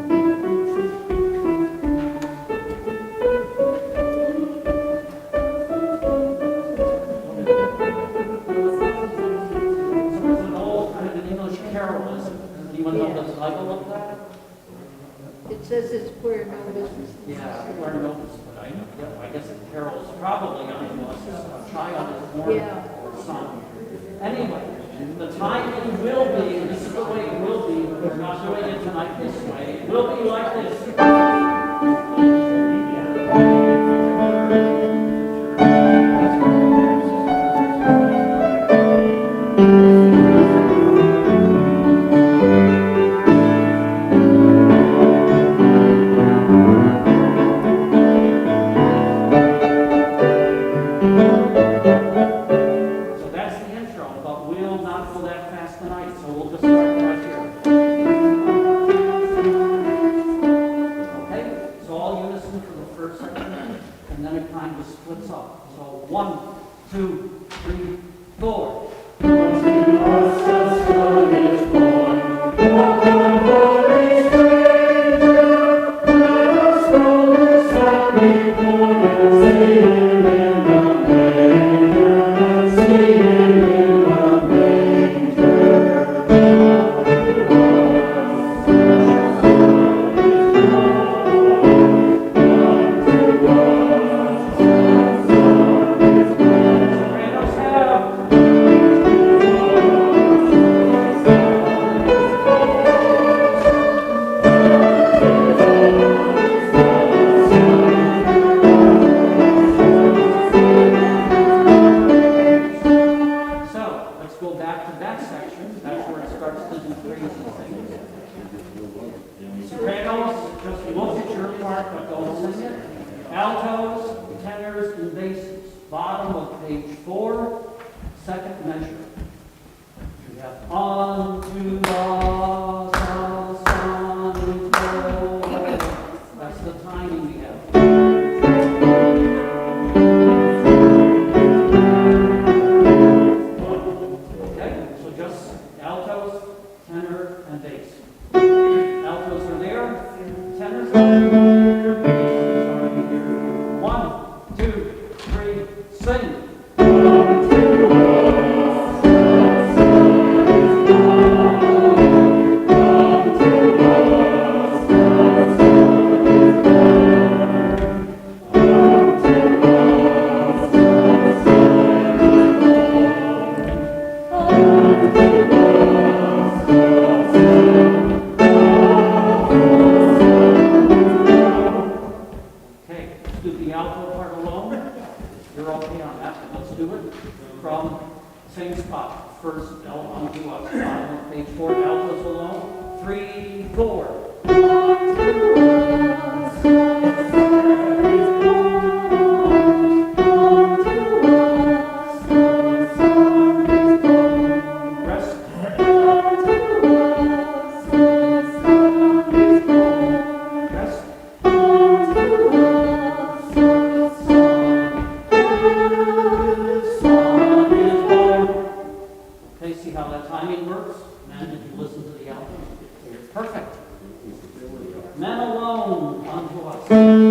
title of that? It says it's where notice. Yeah, where notice, but I guess the carol is probably on us. A child is born or son. Anyway, the timing will be, and this is the way it will be, we're not doing it tonight this way, it will be like this.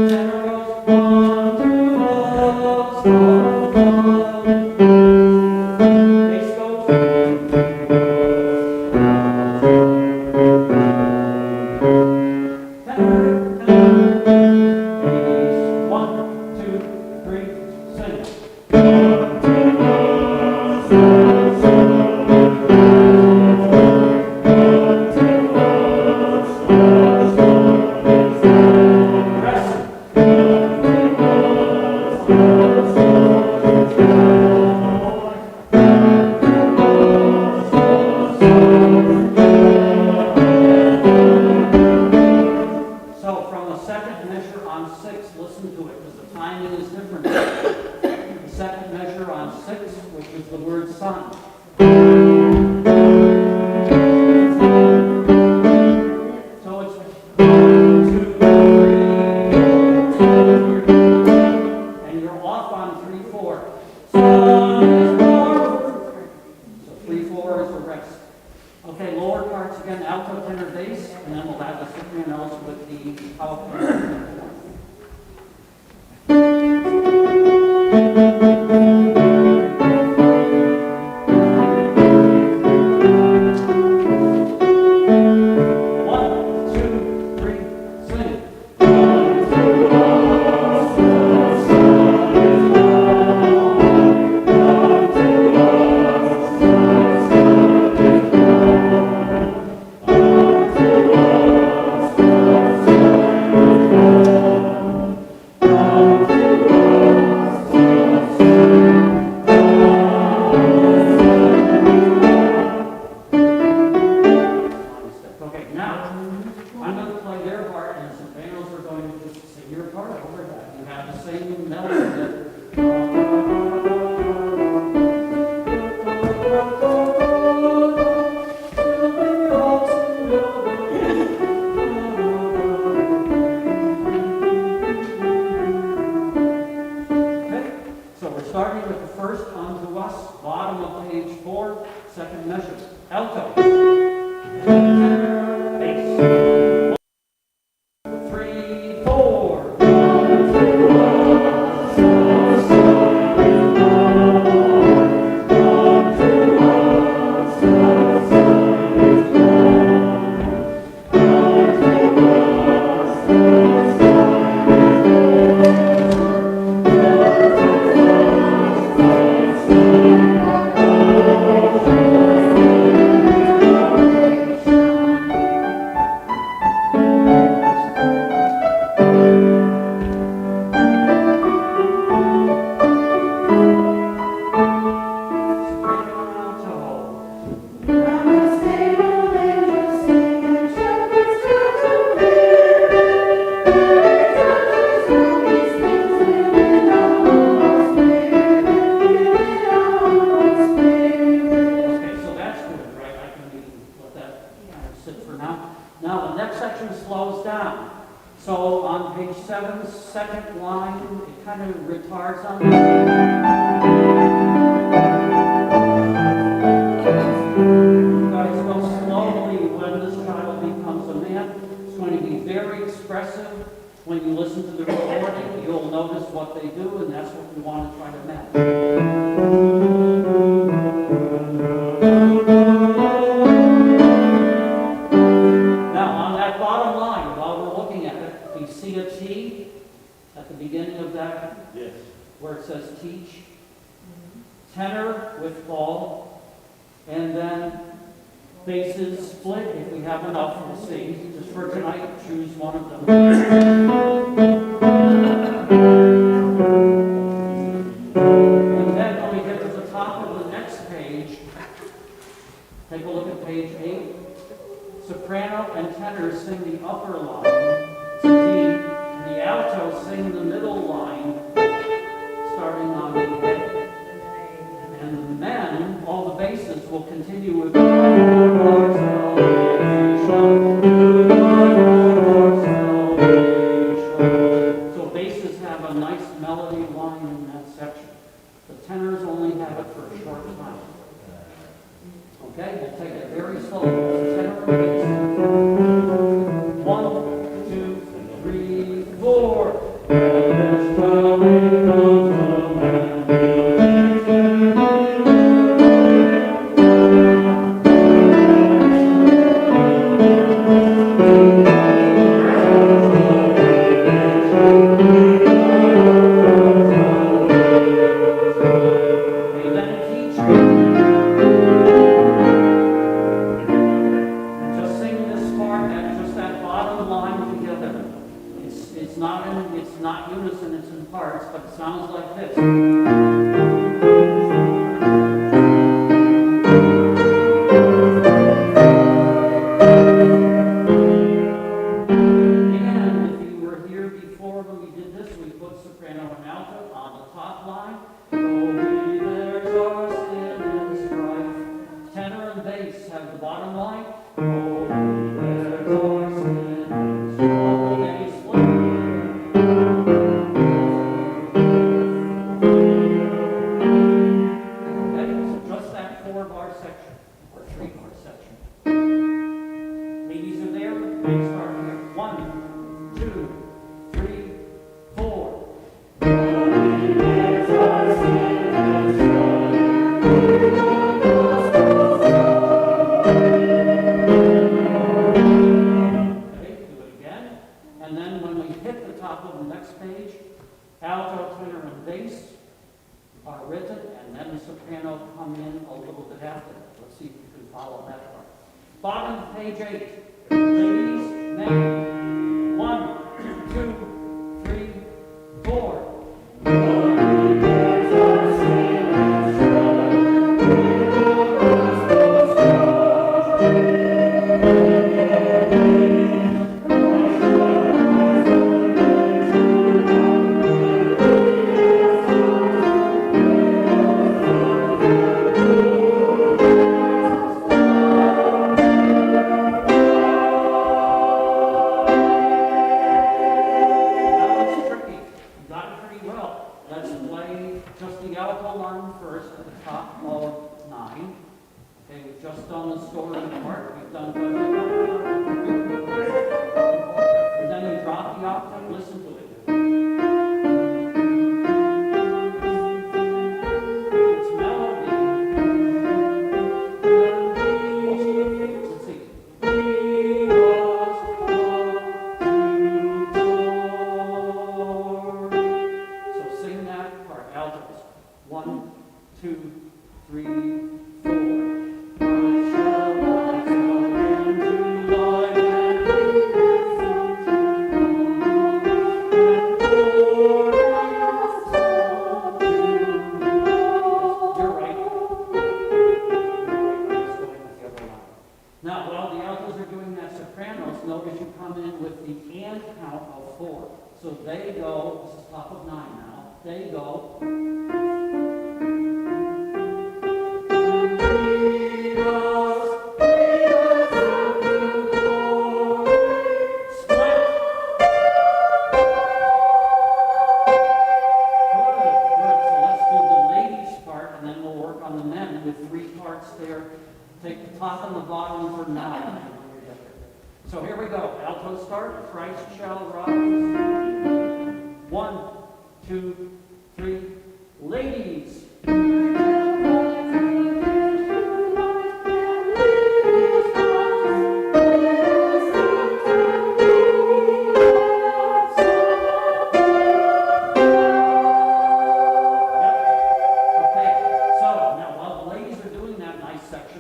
Tenor, we'll have the sopranos with the PowerPoint. One, two, three, swing. Okay, now, I'm going to play their part, and the sopranos are going to just sing your part over that. You have the same melody Okay, so we're starting with the first onto us, bottom of page 4, second measure. Alto. Bass. 1, 3, 4. Okay, so that's good, right? I can let that sit for now. Now, the next section slows down. So on page 7, second line, it kind of retards on this. You guys go slowly when this child becomes a man. It's going to be very expressive. When you listen to the recording, you'll notice what they do, and that's what we want to try to match. Now, on that bottom line, while we're looking at it, do you see a T at the beginning of that? Yes. Where it says teach? Tenor with fall, and then basses split. If we have enough, we'll see. Just for tonight, choose one of them. And then when we get to the top of the next page, take a look at page 8. Soprano and tenor sing the upper line, it's a D, and the alto sing the middle line, starting on the A. And the men, all the basses, will continue with so basses have a nice melody line in that section. The tenors only have it for a short time. Okay, we'll take it very slowly. Tenor bass. 1, 2, 3, 4. Okay, then teach. Just sing this part at just that bottom line together. It's not unison, it's in parts, but it sounds like this. And if you were here before when we did this, we put soprano and alto on the top line. Oh, we there's our sin and strife. Tenor and bass have the bottom line. Oh, we there's our sin and strife. They split. page. Alto, tenor, and bass are written, and then the soprano come in a little bit after that. Let's see if you can follow that part. Bottom of page 8. Ladies, men. 1, 2, 3, 4. So here we go. Alto start. Christ shall rise. 1, 2, 3. Ladies.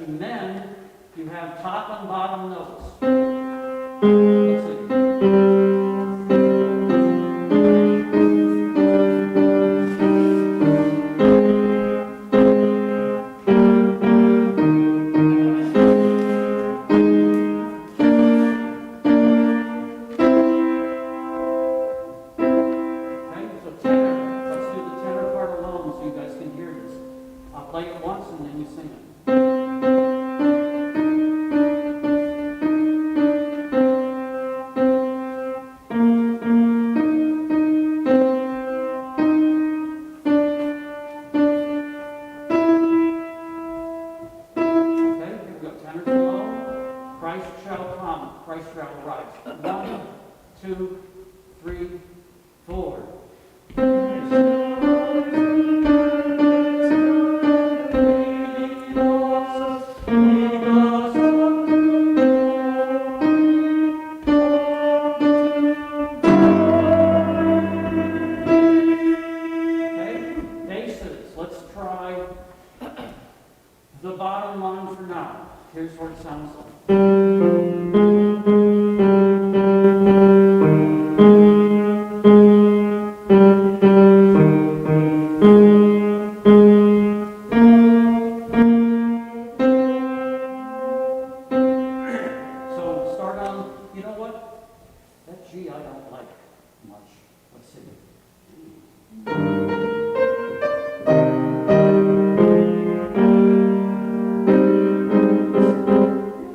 Men, you have top and bottom notes. Let's see. Okay, so tenor. Let's do the tenor part alone so you guys can hear this. I'll play it once and then you sing it. Christ shall rise. 1, 2, 3, 4. Okay, basses. Let's try the bottom line for now. Here's what it sounds like. So start on, you know what? That G I don't like much. Let's see.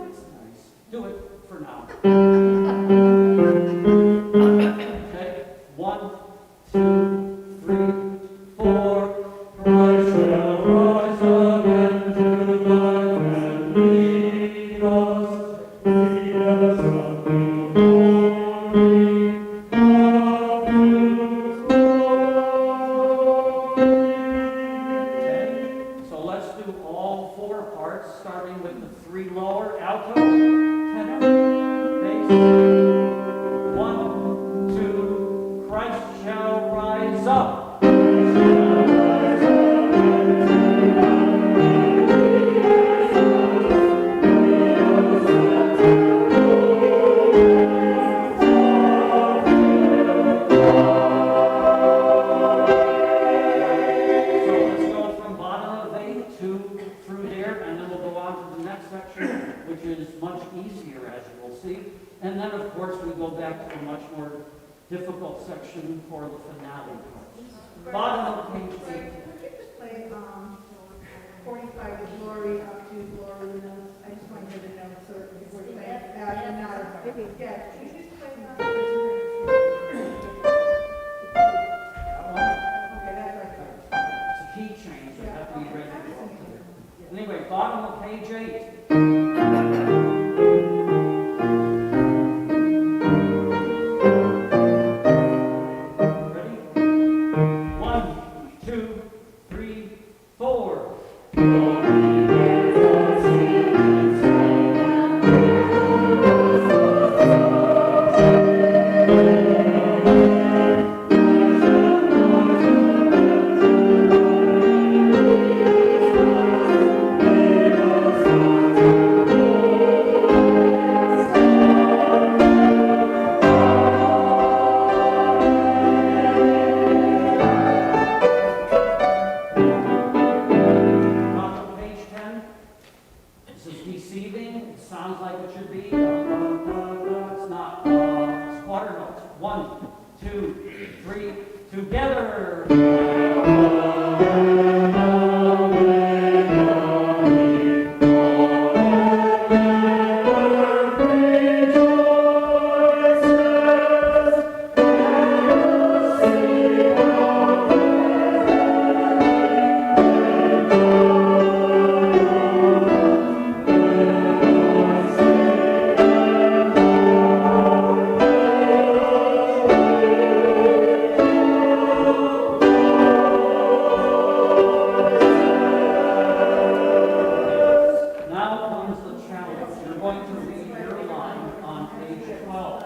That's nice. Do it for now. Okay, 1, 2, 3, 4. Christ shall rise again to life and lead us unto glory. much more difficult section for the finale. Bottom of page 8. Could you just play 45 with Lori up to Laura Reynolds? I just want to hear the notes so if we're playing that and not. Yeah, could you just play that? Okay, that's right. It's a key change, you have to be ready for it. Anyway, bottom of page 8. Ready? 1, 2, 3, 4. Bottom of page 10. This is deceiving. It sounds like it should be. It's not. It's quarter notes. 1, 2, 3. Together. Now comes the challenge. You're going to read your line on page 12.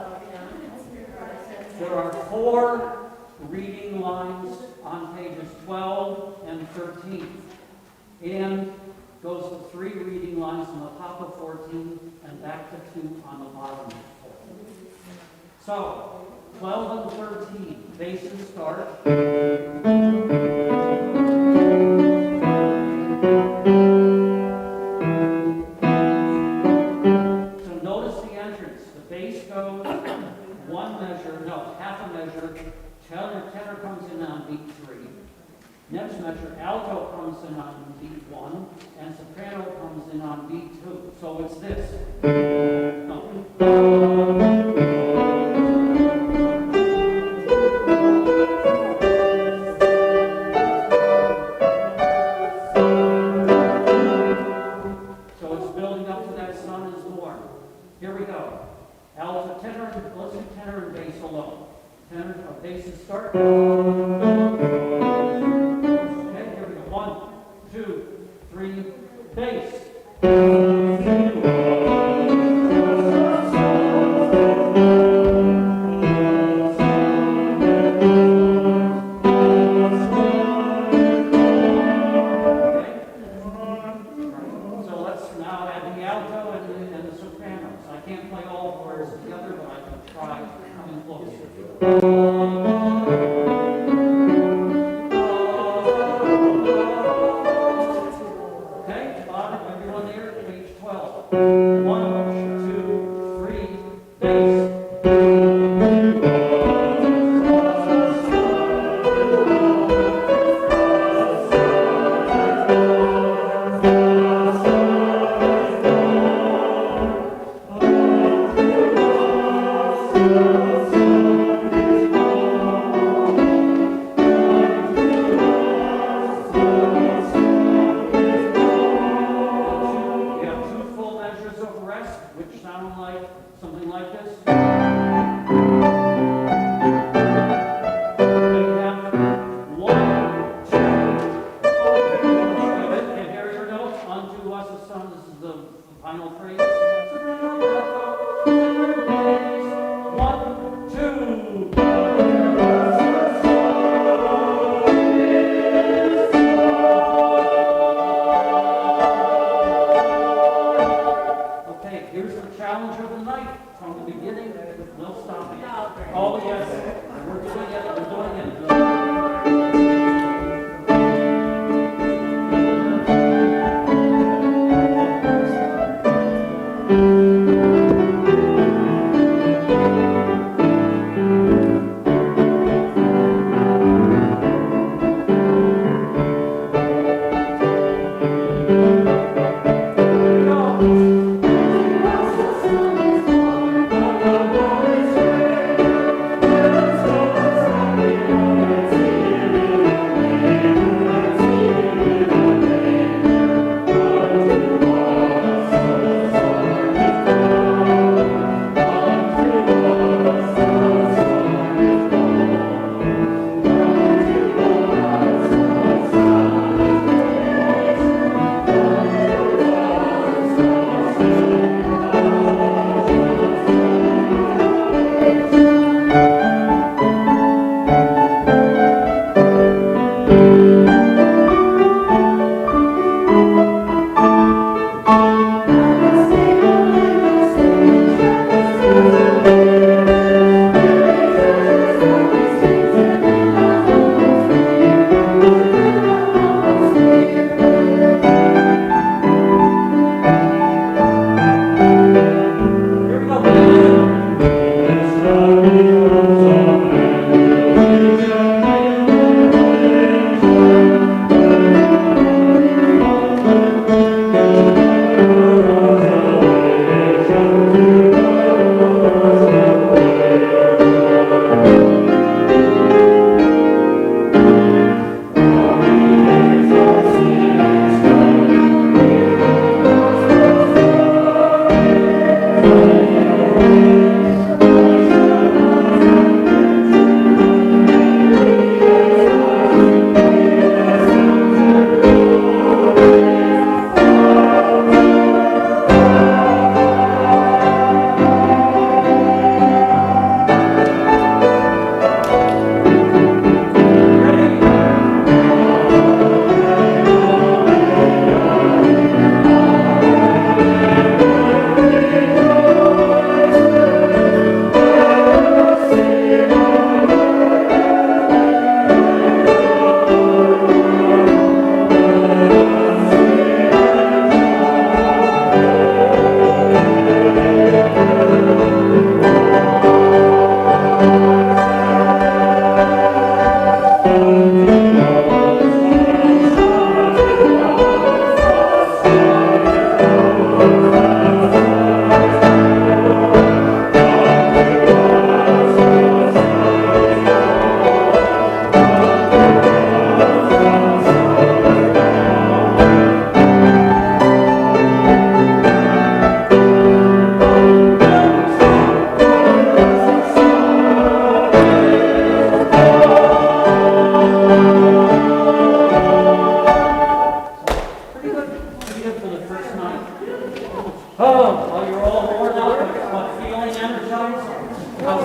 There are 4 reading lines on pages 12 and 13. And goes to 3 reading lines on the top of 14 and back to 2 on the bottom of 14. So, 12 and 13, bases start. So notice the entrance. The bass goes half a measure. Tenor comes in on beat 3. Next measure, alto comes in on beat 1, and soprano comes in on beat 2. So it's this. So it's building up to that sun is born. Here we go. Alto, tenor, let's do tenor and bass alone. Tenor, basses start. Okay, here we go. 1, 2, 3, bass. Okay? So let's now add the alto and the sopranos. I can't play all 4s together, but I can try coming close. Okay, bottom, everyone there, page 12. 1, 2, 3, bass. We have 2 full measures of rest, which sound like something like this. Then you have 1, 2. And here are your notes. Unto us a son. This is the final phrase. 1, 2. Okay, here's the challenge of the night. From the beginning, no stopping. Oh, yes. We're doing it. We're doing it.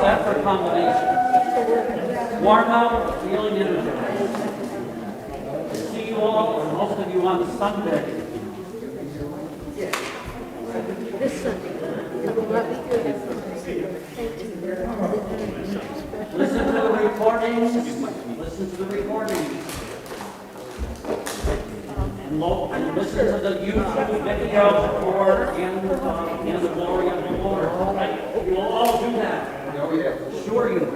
set for combination. Warm up, feeling energized. See you all, or most of you on Sunday. This Sunday. Listen to the recordings. Listen to the recordings. And listen to the YouTube video for and the glory of the Lord. Right? You will all do that. Oh, yeah. Sure you will.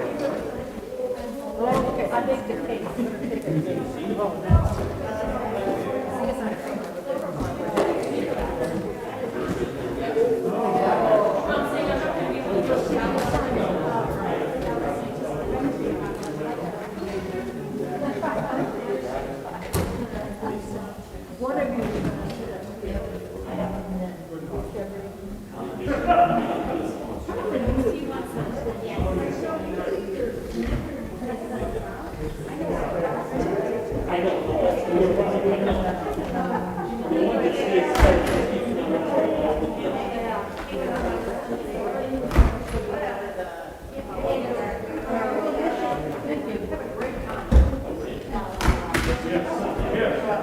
Okay, I think the case. One of you.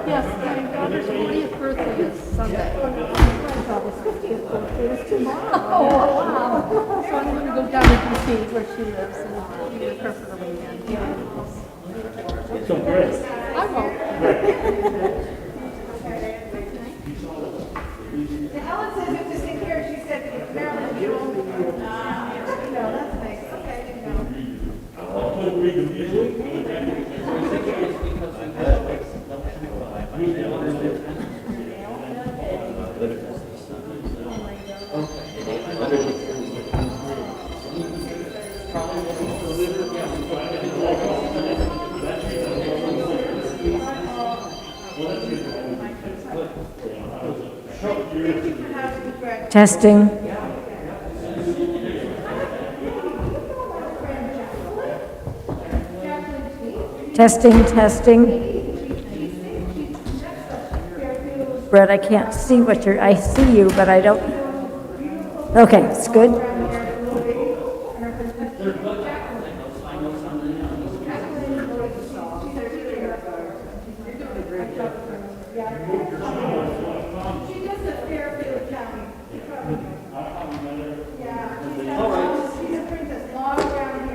Yes, my daughter's 40th birthday is Sunday. My daughter's 50th birthday is tomorrow. Oh, wow. So I'm going to go down to DC where she lives and be with her for the weekend. So great. I won't. Ellen says it just in here, she said Marilyn, you will. No, that's nice. Okay, Testing. Testing. Brett, I can't see what you're, I see you, but I don't. Okay, it's good. She does a fair